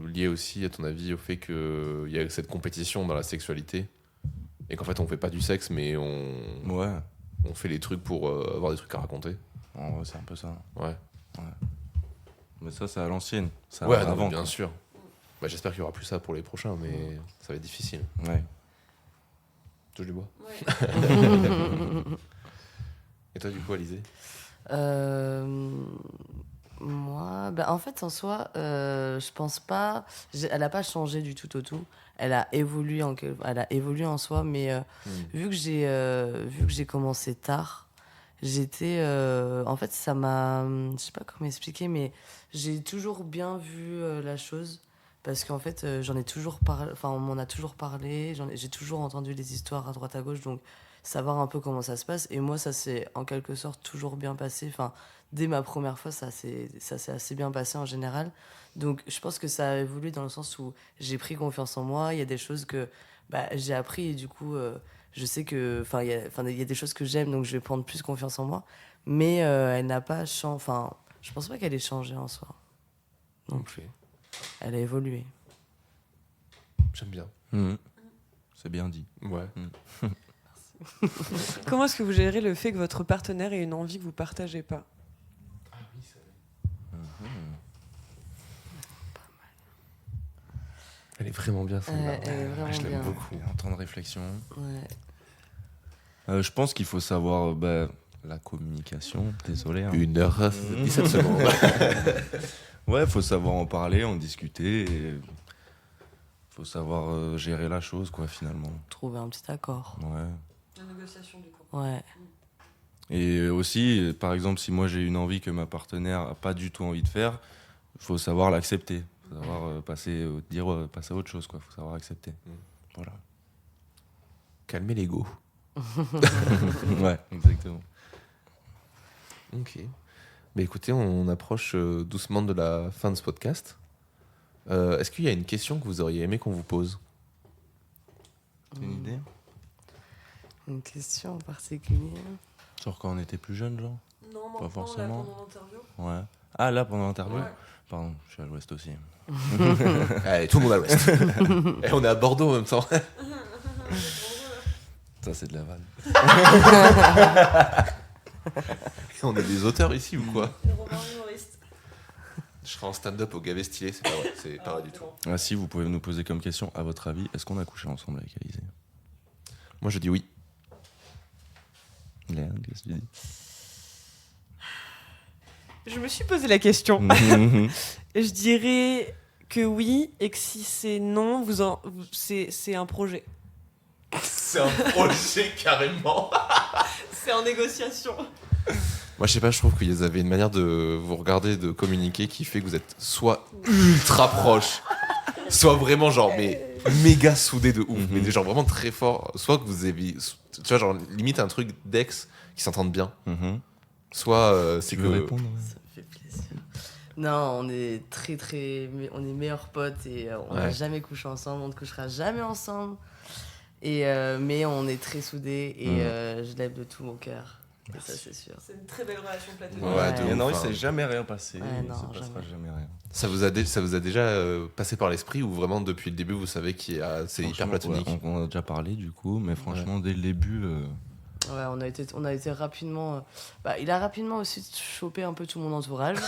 lié aussi, à ton avis, au fait qu'il y a cette compétition dans la sexualité et qu'en fait on fait pas du sexe mais on fait les trucs pour avoir des trucs à raconter? En vrai, c'est un peu ça. Ouais. Mais ça, c'est à l'ancienne. Ça Ouais, avant, bien quoi. sûr. Bah, j'espère qu'il y aura plus ça pour les prochains, mais ça va être difficile. Ouais. Touche du bois. Ouais. Et toi, du coup, Alizé? Moi, en fait, en soi, je pense pas. Elle a pas changé du tout au tout. Elle a évolué en soi, mais vu que j'ai commencé tard, j'étais. En fait, ça m'a. Je sais pas comment expliquer, mais j'ai toujours bien vu la chose. Parce qu'en fait, j'en ai toujours parlé. Enfin, on m'en a toujours parlé. J'ai toujours entendu des histoires à droite à gauche, donc savoir un peu comment ça se passe. Et moi, ça s'est en quelque sorte toujours bien passé. Enfin, dès ma première fois, ça s'est assez bien passé en général. Donc, je pense que ça a évolué dans le sens où j'ai pris confiance en moi. Il y a des choses que j'ai appris et du coup, je sais que, il y a des choses que j'aime, donc je vais prendre plus confiance en moi. Mais elle n'a pas changé. Enfin, je pense pas qu'elle ait changé en soi. Donc, Ok. elle a évolué. J'aime bien. C'est bien dit. Ouais. Comment est-ce que vous gérez le fait que votre partenaire ait une envie que vous partagez pas? Elle est vraiment bien, celle-là. Elle est vraiment Je l'aime bien. beaucoup. Un temps de réflexion. Ouais. Je pense qu'il faut savoir la communication. Désolé. 1h17 secondes. Ouais, faut savoir en parler, en discuter. Et faut savoir gérer la chose, quoi, finalement. Trouver un petit accord. Ouais. La négociation, du coup. Ouais. Et aussi, par exemple, si moi j'ai une envie que ma partenaire a pas du tout envie de faire, il faut savoir l'accepter. Faut savoir passer à autre chose, quoi. Faut savoir accepter. Voilà. Calmer l'ego. Ouais, exactement. Ok. Bah écoutez, on approche doucement de la fin de ce podcast. Est-ce qu'il y a une question que vous auriez aimé qu'on vous pose? T'as une idée? Une question en particulier? Genre quand on était plus jeune, genre? Non, Pas forcément. pendant l'interview. Ouais. Ah, là, pendant l'interview? Ouais. Pardon, je suis à l'ouest aussi. Allez, tout le monde à l'ouest. Et on est à Bordeaux en même temps. Ça, c'est de la vanne. On est des auteurs ici ou quoi? Romain humoriste. Je serai en stand-up au Gavet Stylé, c'est pas vrai, c'est pas vrai du tout. Ah, si, vous pouvez nous poser comme question, à votre avis, est-ce qu'on a couché ensemble avec Alizé? Moi je dis oui. Léane, qu'est-ce que tu dis? Je me suis posé la question. Mhm. Je dirais que oui, et que si c'est non, c'est un projet. C'est un projet carrément. C'est en négociation. Moi je sais pas, je trouve que vous avez une manière de vous regarder, de communiquer qui fait que vous êtes soit ultra proches, soit vraiment genre mais méga soudés de ouf, mais des gens vraiment très forts, soit que vous avez, tu vois genre limite un truc d'ex qui s'entendent bien, soit c'est Tu que veux répondre? Ça me fait plaisir. Non, on est on est meilleurs potes et on n'a jamais couché ensemble, on ne couchera jamais ensemble. Et mais on est très soudés et je l'aime de tout mon cœur. Et ça, c'est sûr. C'est une très belle relation platonique. Ouais, de Et ouf, non, il enfin. s'est jamais rien passé. Ouais, il non, se passera jamais rien. ça vous a déjà passé par l'esprit ou vraiment depuis le début vous savez qu'il y a c'est hyper Franchement, platonique. ouais, on a déjà parlé du coup, mais franchement, dès le début. Ouais, on a été rapidement. Il a rapidement aussi chopé un peu tout mon entourage.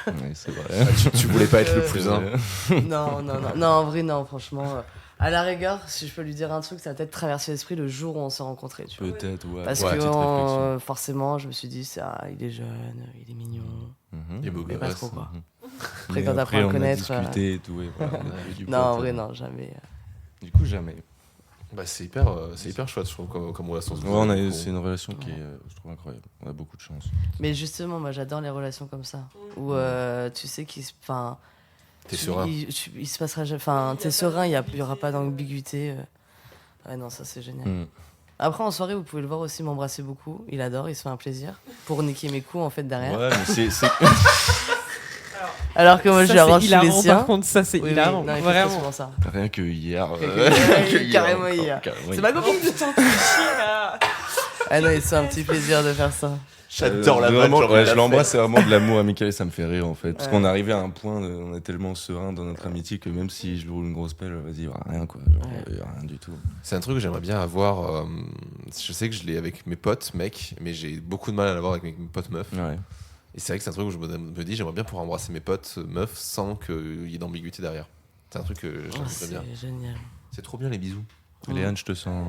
Ouais, c'est vrai. Tu voulais pas être le plus un. Non, en vrai, non, franchement. À la rigueur, si je peux lui dire un truc, ça a peut-être traversé l'esprit le jour où on s'est rencontrés. Tu vois. Peut-être, ouais. Parce ouais, que petite réflexion. forcément, je me suis dit, il est jeune, il est mignon. Mhm. Et beau Mais pas gosse. trop, quoi. Mhm. Après, Mais quand t'apprends à le on a connaître. discuté et tout, et voilà, on a eu du Non, en pote, vrai, non, jamais. Du coup, jamais. Bah, c'est hyper chouette, je trouve, comme relation. Ouais, c'est une relation qui est, je trouve, incroyable. On a beaucoup de chance. Mais justement, moi, j'adore les relations comme ça. Où tu sais qu'il se. T'es serein. Il se passera jamais. Enfin, t'es serein, il y aura pas d'ambiguïté. Ouais, non, ça, c'est génial. Mm. Après, en soirée, vous pouvez le voir aussi m'embrasser beaucoup. Il adore, il se fait un plaisir. Pour niquer mes coups, en fait, derrière. Ouais, mais c'est. Alors que moi, je lui arrange tous les siens. Par contre, ça, c'est Oui, hilarant. non, il fait Vraiment. souvent ça. Rien que hier. Carrément hier. C'est ma copine. Putain, tu chier, là. Ah non, il se fait un petit plaisir de faire ça. J'adore la vraiment, vanne, ouais, je l'embrasse, c'est vraiment de l'amour amical et ça me fait rire en fait. Parce Ouais. qu'on est arrivé à un point, on est tellement serein dans notre amitié que même si je lui roule une grosse pelle, vas-y, il y aura rien quoi. Genre, il y aura rien du tout. C'est un truc que j'aimerais bien avoir. Je sais que je l'ai avec mes potes mecs, mais j'ai beaucoup de mal à l'avoir avec mes potes meufs. Ouais. Et c'est vrai que c'est un truc où je me dis, j'aimerais bien pouvoir embrasser mes potes meufs sans qu'il y ait d'ambiguïté derrière. C'est un truc que j'aimerais C'est bien. génial. C'est trop bien les bisous. Léane, je te sens.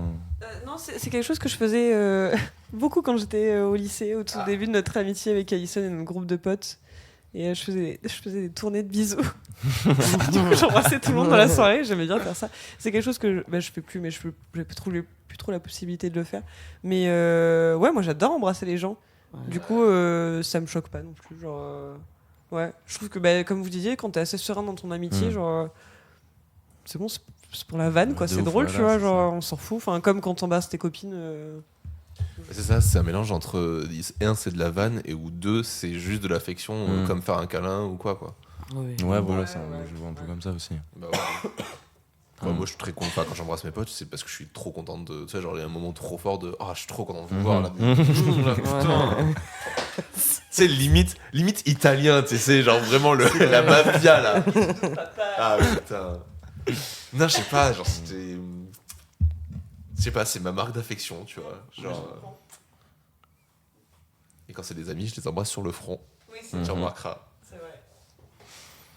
Non, c'est quelque chose que je faisais beaucoup quand j'étais au lycée, au tout début de notre amitié avec Alison et notre groupe de potes. Et je faisais des tournées de bisous. Du coup, j'embrassais tout le monde dans la soirée. J'aimais bien faire ça. C'est quelque chose que je fais plus, mais je n'ai plus trop la possibilité de le faire. Mais ouais, moi j'adore embrasser les gens. Ouais. Du coup, ça me choque pas non plus. Genre, ouais, je trouve que comme vous disiez, quand t'es assez serein dans ton amitié, genre, c'est bon, c'est pour la vanne, quoi. De C'est ouf, drôle, voilà, tu vois. c'est Genre, on s'en fout. Enfin, comme quand t'embrasses tes copines. C'est ça, c'est un mélange entre un c'est de la vanne et ou deux c'est juste de l'affection, comme faire un câlin ou quoi. Oui. Ouais, voilà, Ouais, je vois un peu comme ça aussi. Bah ouais. Ouais, moi je suis très content quand j'embrasse mes potes, c'est parce que je suis trop contente de. Tu sais, genre il y a un moment trop fort de. Ah, je suis trop content de vous voir là. Putain. Tu sais, limite italien, tu sais, genre vraiment la mafia là. Ah putain. Non, je sais pas, genre c'était. Je sais pas, c'est ma marque d'affection, tu vois. Genre. Et quand c'est des amis, je les embrasse sur le front. Oui, c'est Tu remarqueras. vrai.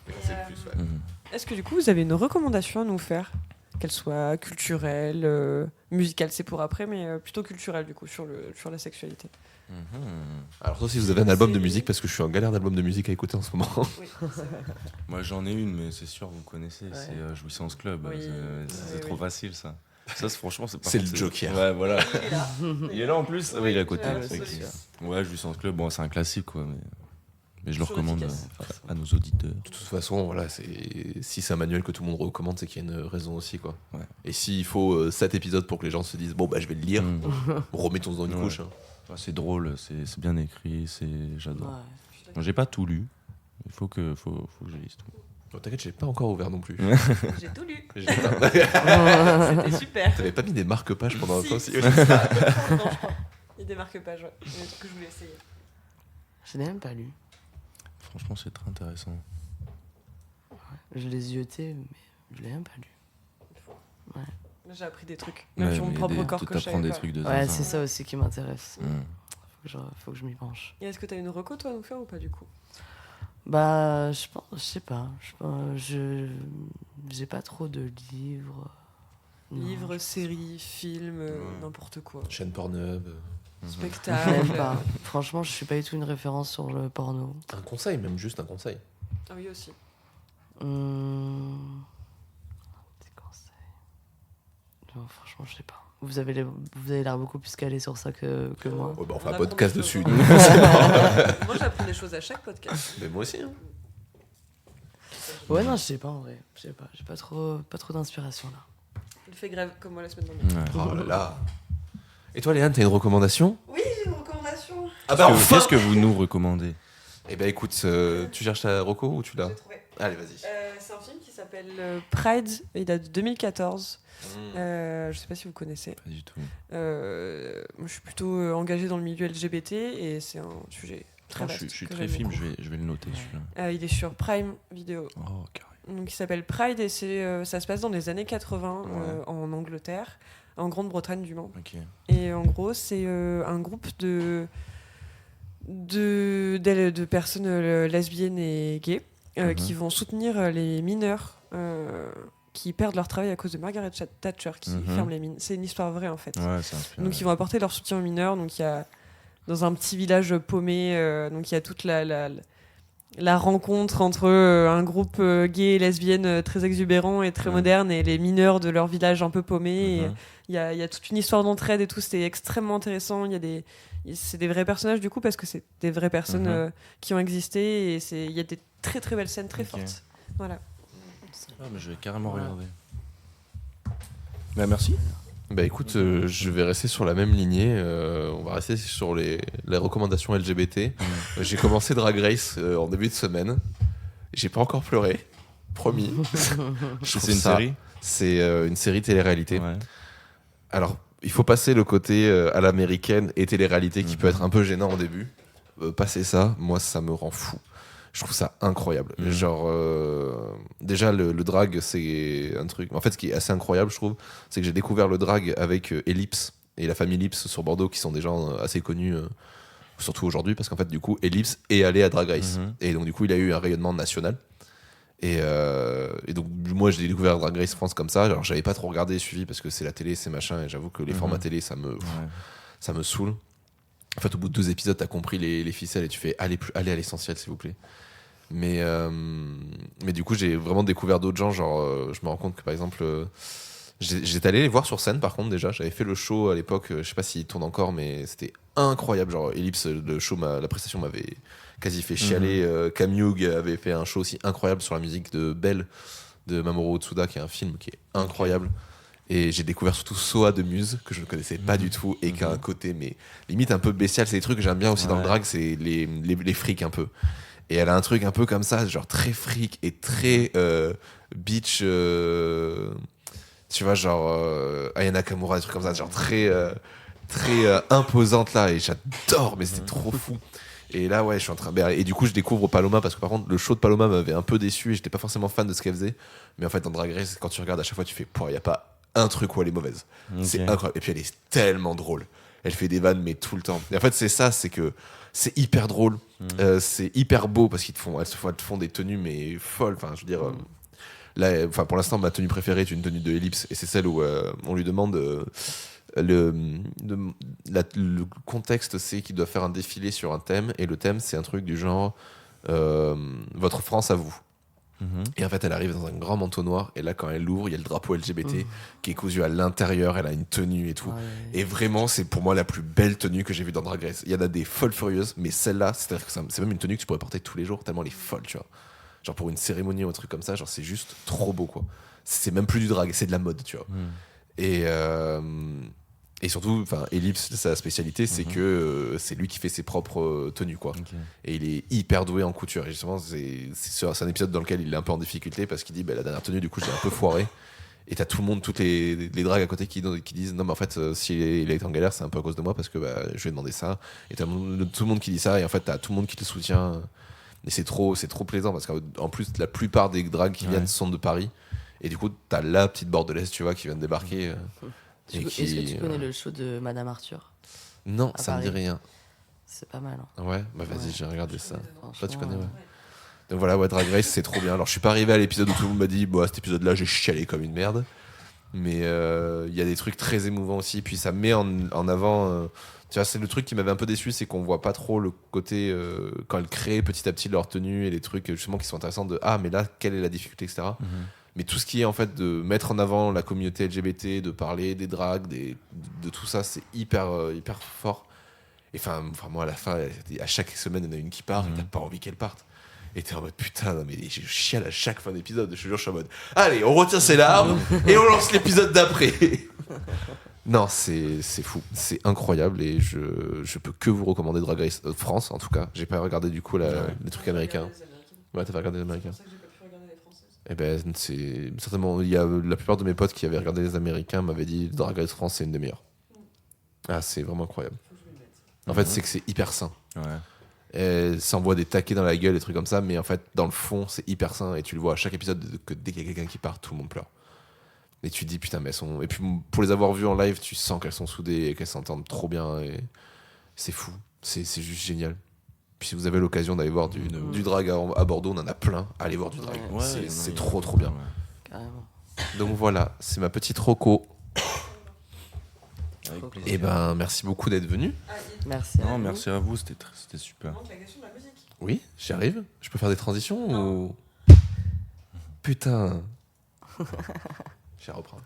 Mais quand c'est le plus, ouais. Est-ce que du coup, vous avez une recommandation à nous faire, qu'elle soit culturelle, musicale, c'est pour après, mais plutôt culturelle du coup sur la sexualité. Alors, toi, si vous avez un album de musique, parce que je suis en galère d'album de musique à écouter en ce moment. Oui, c'est vrai. Moi j'en ai une, mais c'est sûr, vous connaissez, Ouais. c'est Jouissance Club. Oui, C'est oui, trop oui. facile ça. Ça, franchement, c'est pas C'est le Joker. Ouais, voilà. Il est là. Il est là en plus. Oui, il est à côté. Ouais, c'est absolument. clair. Ouais, Jouissance Club, bon, c'est un classique quoi, mais je le Toujours recommande efficace. à nos auditeurs. De toute façon, voilà, si c'est un manuel que tout le monde recommande, c'est qu'il y a une raison aussi, quoi. Ouais. Et s'il faut 7 épisodes pour que les gens se disent, bon, bah, je vais le lire, Mm. remettons-en une Ouais. couche. Hein. Ouais, c'est drôle, c'est bien écrit, j'adore. Ouais. Bon, j'ai pas tout lu. Il faut que je lise tout. Oh, t'inquiète, j'ai pas encore ouvert non plus. J'ai tout lu. T'avais C'était super. pas mis des marque-pages pendant un temps aussi. Non, je crois. Il y a des marque-pages, ouais. Il y a des trucs que je voulais essayer. Je n'ai même pas lu. Franchement, c'est très intéressant. Je l'ai zioté, mais je l'ai même pas lu. J'ai appris des trucs, même sur mon mais propre corps que je t'apprends savais des pas. trucs de Ouais, zinzin. c'est ça aussi qui m'intéresse. Mm. Faut que je m'y penche. Et est-ce que t'as une reco toi à nous faire ou pas du coup? Bah, je sais pas. J'ai pas trop de livres. Non, Livres, séries, films, Ouais. n'importe quoi. Chaîne Pornhub. Spectacle. Même pas. Franchement, je suis pas du tout une référence sur le porno. Un conseil, même juste un conseil. Ah oui aussi. Des conseils. Non, franchement, je sais pas. Vous avez l'air beaucoup plus calé sur ça que moi. Oh, bah, on fait On un apprend podcast des dessus. choses, donc. Moi j'apprends des choses à chaque podcast. Mais moi aussi. Hein. Ouais, non, je sais pas en vrai. Je sais pas. J'ai pas trop d'inspiration là. Il fait grève comme moi la semaine dernière. Ouais. Oh là là. Et toi, Léane, t'as une recommandation? Oui, j'ai une recommandation. Ah Qu'est-ce que vous nous recommandez? Eh ben écoute, tu cherches ta reco ou tu l'as? J'ai trouvé. Allez, vas-y. C'est un film qui s'appelle Pride, il date de 2014. Mmh. Je sais pas si vous connaissez. Pas du tout. Moi, je suis plutôt engagée dans le milieu LGBT et c'est un sujet très Ah, vaste. je suis que très j'aime film, beaucoup. je vais le noter celui-là. Il est sur Prime Video. Oh, carré. Donc, il s'appelle Pride et ça se passe dans les années 80 Ouais. en Angleterre, en Grande-Bretagne du moins. Ok. Et en gros, c'est un groupe de personnes lesbiennes et gays qui vont soutenir les mineurs qui perdent leur travail à cause de Margaret Thatcher qui ferme les mines. C'est une histoire vraie en fait. Ouais, c'est inspirant. Donc ils vont apporter leur soutien aux mineurs. Donc il y a dans un petit village paumé, donc il y a toute la rencontre entre un groupe gay et lesbienne très exubérant et très moderne et les mineurs de leur village un peu paumé. Et il y a toute une histoire d'entraide et tout. C'était extrêmement intéressant. C'est des vrais personnages du coup parce que c'est des vraies personnes qui ont existé et il y a des très très belles scènes très fortes. Voilà. Ah, mais je vais carrément regarder. Bah, merci. Bah écoute, je vais rester sur la même lignée. On va rester sur les recommandations LGBT. J'ai commencé Drag Race en début de semaine. J'ai pas encore pleuré, promis. C'est une série. C'est une série télé-réalité. Ouais. Alors, il faut passer le côté à l'américaine et télé-réalité qui peut être un peu gênant au début. Passer ça, moi, ça me rend fou. Je trouve ça incroyable. Genre, déjà, le drag, c'est un truc. En fait, ce qui est assez incroyable, je trouve, c'est que j'ai découvert le drag avec Ellipse et la famille Ellipse sur Bordeaux, qui sont des gens assez connus, surtout aujourd'hui, parce qu'en fait, du coup, Ellipse est allé à Drag Race. Et donc, du coup, il a eu un rayonnement national. Et donc, moi, j'ai découvert Drag Race France comme ça. Alors, j'avais pas trop regardé et suivi parce que c'est la télé, c'est machin. Et j'avoue que les formats télé, ça me saoule. En fait, au bout de 2 épisodes, t'as compris les ficelles et tu fais allez à l'essentiel, s'il vous plaît. Mais du coup, j'ai vraiment découvert d'autres gens. Genre, je me rends compte que par exemple, j'étais allé les voir sur scène. Par contre, déjà, j'avais fait le show à l'époque. Je sais pas s'il tourne encore, mais c'était incroyable. Genre, Ellipse, le show, la prestation m'avait quasi fait chialer. Cam Hughes avait fait un show aussi incroyable sur la musique de Belle de Mamoru Otsuda, qui est un film qui est incroyable. Et j'ai découvert surtout Soa de Muse, que je ne connaissais pas du tout, et qui a un côté, mais limite un peu bestial. C'est des trucs que j'aime bien aussi dans le drag, c'est les frics un peu. Et elle a un truc un peu comme ça, genre très fric et très bitch, tu vois, genre Aya Nakamura, des trucs comme ça, genre très imposante là, et j'adore, mais c'était trop fou. Et là, ouais, je suis en train. Et du coup, je découvre Paloma parce que par contre, le show de Paloma m'avait un peu déçu et j'étais pas forcément fan de ce qu'elle faisait. Mais en fait, dans Drag Race, quand tu regardes à chaque fois, tu fais, il y a pas un truc où elle est mauvaise. C'est incroyable. Et puis elle est tellement drôle. Elle fait des vannes, mais tout le temps. Et en fait, c'est ça, c'est que c'est hyper drôle. C'est hyper beau parce elles te font des tenues, mais folles. Enfin, je veux dire. Là, pour l'instant, ma tenue préférée est une tenue de Ellipse et c'est celle où on lui demande. Le contexte, c'est qu'il doit faire un défilé sur un thème, et le thème, c'est un truc du genre votre France à vous. Et en fait, elle arrive dans un grand manteau noir, et là, quand elle l'ouvre, il y a le drapeau LGBT qui est cousu à l'intérieur, elle a une tenue et tout. Et vraiment, c'est pour moi la plus belle tenue que j'ai vue dans Drag Race. Il y en a des folles furieuses, mais celle-là, c'est-à-dire que c'est même une tenue que tu pourrais porter tous les jours, tellement elle est folle, tu vois. Genre pour une cérémonie ou un truc comme ça, genre c'est juste trop beau, quoi. C'est même plus du drag, c'est de la mode, tu vois. Et surtout, Ellipse, sa spécialité, c'est que c'est lui qui fait ses propres tenues, quoi. Et il est hyper doué en couture. Et justement, c'est un épisode dans lequel il est un peu en difficulté parce qu'il dit la dernière tenue, du coup, je l'ai un peu foiré. Et t'as tout le monde, toutes les drags à côté qui disent non, mais en fait, s'il est en galère, c'est un peu à cause de moi parce que je lui ai demandé ça. Et t'as tout le monde qui dit ça. Et en fait, t'as tout le monde qui te soutient. Et c'est trop plaisant parce qu'en plus, la plupart des drags qui viennent sont de Paris. Et du coup, t'as la petite bordelaise, tu vois, qui vient de débarquer. Est-ce que tu connais le show de Madame Arthur? Non, ça me dit rien. C'est pas mal. Hein. Ouais, vas-y, j'ai regardé ça. Toi, tu connais, ouais. Donc voilà, Drag Race, c'est trop bien. Alors, je suis pas arrivé à l'épisode où tout le monde m'a dit, cet épisode-là, j'ai chialé comme une merde. Mais il y a des trucs très émouvants aussi. Puis ça met en avant. Tu vois, c'est le truc qui m'avait un peu déçu, c'est qu'on voit pas trop le côté quand elles créent petit à petit leur tenue et les trucs justement qui sont intéressants de mais là, quelle est la difficulté, etc. Mais tout ce qui est en fait de mettre en avant la communauté LGBT, de parler des drags, de tout ça, c'est hyper fort. Et moi à la fin, à chaque semaine, il y en a une qui part et t'as pas envie qu'elle parte. Et t'es en mode putain, non, mais je chiale à chaque fin d'épisode. Je te jure, je suis en mode allez, on retient ses larmes et on lance l'épisode d'après. Non, c'est fou, c'est incroyable et je peux que vous recommander Drag Race France en tout cas. J'ai pas regardé du coup les trucs américains. Ouais, t'as pas regardé les américains. Et c'est certainement, il y a la plupart de mes potes qui avaient regardé les américains m'avaient dit Drag Race France c'est une des meilleures. C'est vraiment incroyable. En fait, c'est que c'est hyper sain. Elle s'envoie des taquets dans la gueule, des trucs comme ça, mais en fait, dans le fond, c'est hyper sain et tu le vois à chaque épisode que dès qu'il y a quelqu'un qui part, tout le monde pleure. Et tu te dis putain, mais elles sont. Et puis pour les avoir vues en live, tu sens qu'elles sont soudées et qu'elles s'entendent trop bien et c'est fou. C'est juste génial. Puis si vous avez l'occasion d'aller voir du drag à Bordeaux, on en a plein. Allez voir du drag. C'est trop bien. Carrément. Donc voilà, c'est ma petite roco. Avec plaisir. Et merci beaucoup d'être venu. Merci. Merci à vous, c'était super. La question de la musique. Oui, j'y arrive. Je peux faire des transitions ou. Putain. Je vais reprendre.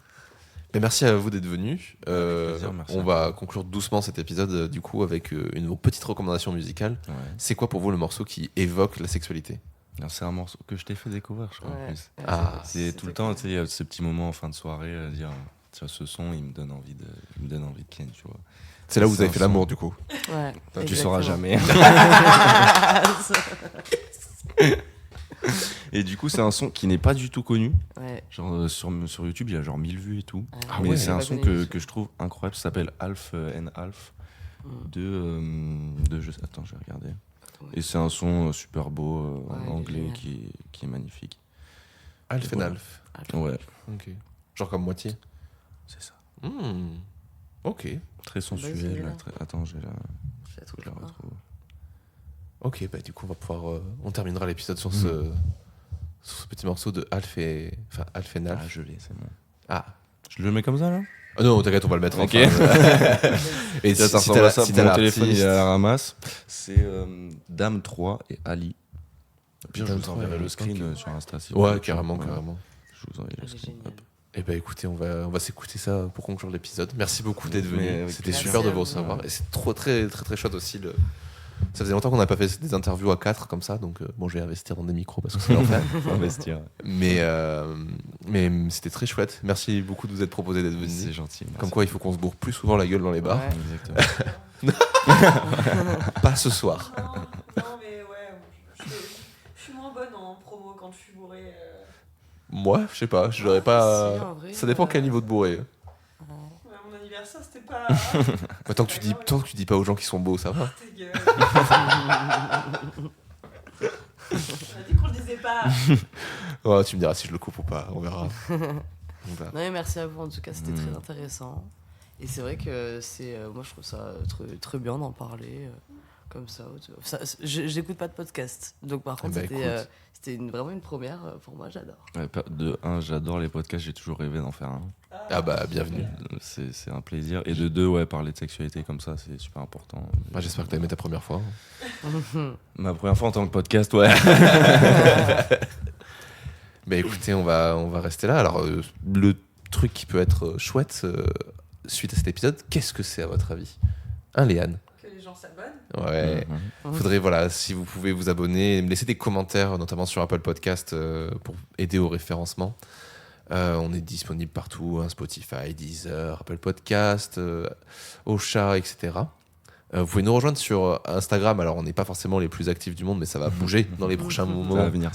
Mais merci à vous d'être venus. plaisir, merci. On va conclure doucement cet épisode du coup avec une petite recommandation musicale. Ouais. C'est quoi pour vous le morceau qui évoque la sexualité? Non, c'est un morceau que je t'ai fait découvrir, je crois, en plus. C'est tout le temps, tu sais, il y a ce petit moment en fin de soirée à dire tiens, ce son, il me donne envie de ken, tu vois. C'est là où vous avez fait l'amour du coup. Ouais. Tu sauras jamais. Et du coup, c'est un son qui n'est pas du tout connu. Ouais. Genre sur YouTube, il y a genre 1000 vues et tout. Ah Mais ouais, c'est un pas son connu. que je trouve incroyable. Ça s'appelle Half and Half de attends, je vais regarder. Et c'est un son super beau en Ouais, anglais génial. qui est magnifique. Alf and Voilà. Alf. Ouais, Ok. Genre comme moitié. c'est ça. Ok. Très sensuel. celui-là. Attends, je Je la la trouve pas. retrouve. Ok, du coup on va pouvoir. On terminera l'épisode sur ce petit morceau de Alf and Alf. Ah, je l'ai, c'est bon. Ah. Je le mets comme ça là. Ah non, t'inquiète, on va le mettre Ok. Et Ça si ressemble t'as à ça. si t'as Mon téléphone il est l'artiste. à la ramasse. C'est Dame 3 et Ali. Puis je Dame vous 3 enverrai et le Ali, screen ok. sur Insta. Si vous Ouais, voulez. carrément, Voilà. carrément. Je vous enverrai le C'est screen. génial. Hop. Et écoutez, on va s'écouter ça pour conclure l'épisode. Merci beaucoup d'être Mais venu. avec C'était plaisir. super de vous Merci à vous. recevoir. Et c'est trop très très très chouette aussi. Ça faisait longtemps qu'on n'a pas fait des interviews à 4 comme ça, donc je vais investir dans des micros parce que c'est l'enfer. Faut investir. Mais c'était très chouette. Merci beaucoup de vous être proposé d'être venu. C'est gentil. merci. Comme quoi, il faut qu'on se bourre plus souvent la gueule dans les bars. Ouais. Exactement. Pas ce soir. Non, mais ouais, je suis moins bonne en promo quand je suis bourrée. Moi, je sais pas. Je l'aurais pas. Si, en vrai, Ça dépend quel niveau de bourré. Ouais, mon anniversaire, c'était pas. Tant que tu dis pas aux gens qu'ils sont beaux, ça va. Ta gueule. On a dit qu'on le disait pas. Ouais, tu me diras si je le coupe ou pas, on verra. Non, mais merci à vous, en tout cas, c'était très intéressant. Et c'est vrai que moi, je trouve ça très bien d'en parler comme ça. J'écoute pas de podcast, donc par contre, c'était vraiment une première pour moi, j'adore. Ouais, de 1, j'adore les podcasts, j'ai toujours rêvé d'en faire un. Ah bah, bienvenue. C'est un plaisir. Et de 2, parler de sexualité comme ça, c'est super important. Moi, j'espère que t'as aimé ta première fois. Ma première fois en tant que podcast, ouais. Mais écoutez, on va rester là. Alors, le truc qui peut être chouette suite à cet épisode, qu'est-ce que c'est à votre avis, hein, Léane? Que les gens s'abonnent. Ouais. Faudrait, si vous pouvez vous abonner, me laisser des commentaires, notamment sur Apple Podcast, pour aider au référencement. On est disponible partout, hein, Spotify, Deezer, Apple Podcast, Ocha, etc. Vous pouvez nous rejoindre sur Instagram. Alors, on n'est pas forcément les plus actifs du monde, mais ça va bouger dans les prochains moments. Ça va venir.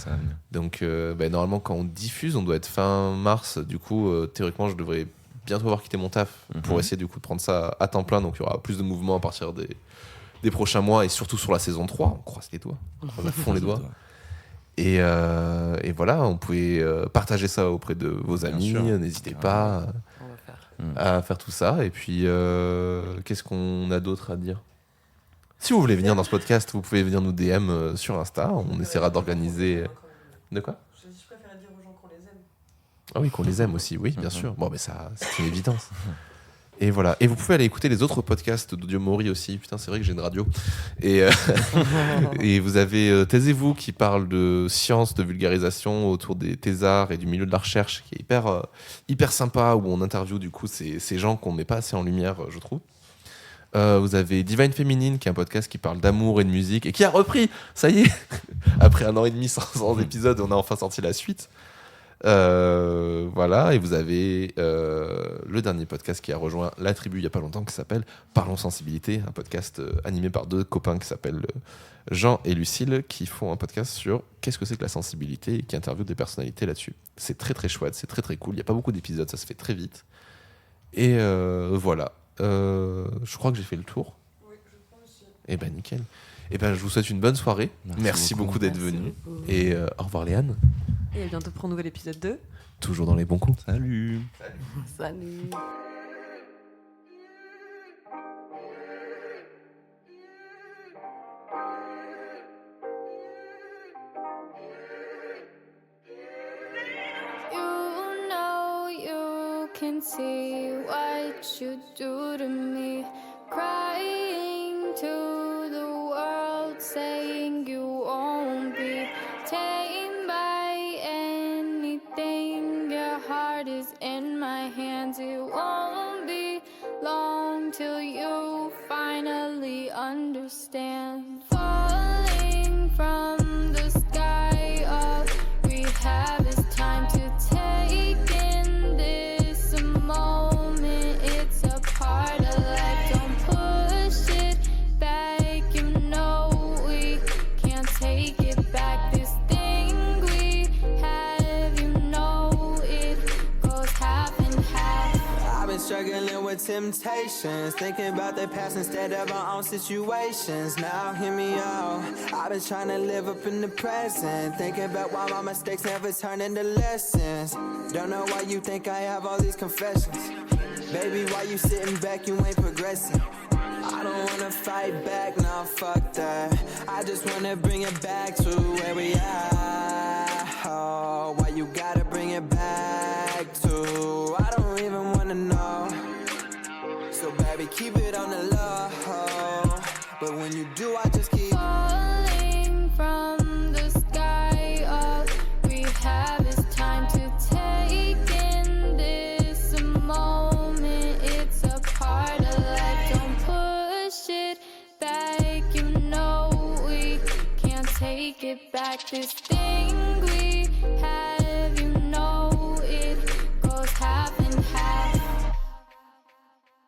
Donc, normalement, quand on diffuse, on doit être fin mars. Du coup, théoriquement, je devrais bientôt avoir quitté mon taf pour essayer du coup de prendre ça à temps plein. Donc, il y aura plus de mouvements à partir des prochains mois et surtout sur la saison 3. On croise les doigts. On a fond les doigts. Et voilà, on pouvait partager ça auprès de vos amis. N'hésitez pas à faire tout ça. Et puis, qu'est-ce qu'on a d'autre à dire? Si vous voulez venir dans ce podcast, vous pouvez venir nous DM sur Insta. On essaiera d'organiser... De quoi? Je préfère dire aux gens qu'on les aime. Ah oui, qu'on les aime aussi, oui, bien sûr. Bon, mais ça, c'est une évidence. Et voilà. Et vous pouvez aller écouter les autres podcasts d'Audio Mori aussi. Putain, c'est vrai que j'ai une radio. Et vous avez Taisez-vous qui parle de science, de vulgarisation autour des thésards et du milieu de la recherche, qui est hyper sympa, où on interviewe du coup ces gens qu'on met pas assez en lumière, je trouve. Vous avez Divine Féminine, qui est un podcast qui parle d'amour et de musique, et qui a repris, ça y est, après 1 an et demi sans épisode, on a enfin sorti la suite. Voilà, et vous avez le dernier podcast qui a rejoint la tribu il n'y a pas longtemps, qui s'appelle Parlons Sensibilité, un podcast animé par 2 copains qui s'appellent Jean et Lucille, qui font un podcast sur qu'est-ce que c'est que la sensibilité et qui interviewent des personnalités là-dessus. C'est très très chouette, c'est très très cool, il n'y a pas beaucoup d'épisodes, ça se fait très vite. Et voilà, je crois que j'ai fait le tour. Oui, je crois aussi. Et ben nickel. Et ben je vous souhaite une bonne soirée. Merci beaucoup d'être venu. Et au revoir Léane. Et à bientôt pour un nouvel épisode 2. Toujours dans les bons coups. Salut. Salut. You know you can see what you do to me, crying to the world, saying you won't be tamed by anything. Your heart is in my hands. It won't be long till you finally understand. Falling from the sky, all we have is time to take in this moment. It's a part of life. Don't push it back. You know we can't take it back. This thing we have, you know it goes half and half. I've been struggling with temptations, thinking about the past instead of our own situations. Now hear me out, I've been trying to live up in the present, thinking about why my mistakes never turn into lessons. Don't know why you think I have all these confessions. Baby, why you sitting back, you ain't progressing. I don't wanna fight back, nah, fuck that. I just wanna bring it back to where we are. Oh, why you gotta bring it back to? I don't even wanna know. So baby, keep it on the low. But when you do, I just keep Falling from the sky, all we have is time to take in this moment. It's a part of life. Don't push it back. You know we can't take it back. This thing we have, you know it goes half and half.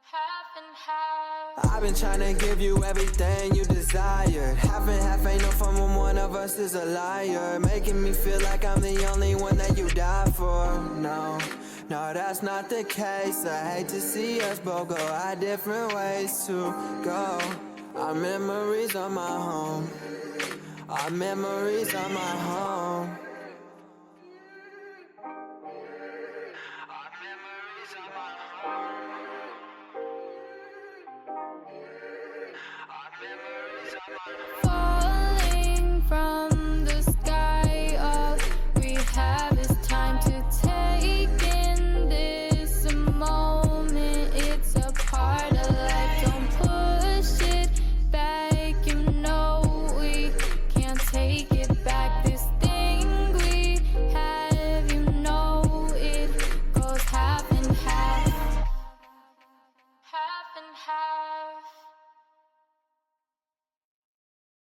Half and half. I've been trying to give you everything you desired. Half and half ain't no fun when one of us is a liar. Making me feel like I'm the only one that you die for. No, No, that's not the case. I hate to see us both go our different ways to go. Our memories are my home. Our memories are my home. Our memories are my home. Our memories are my home.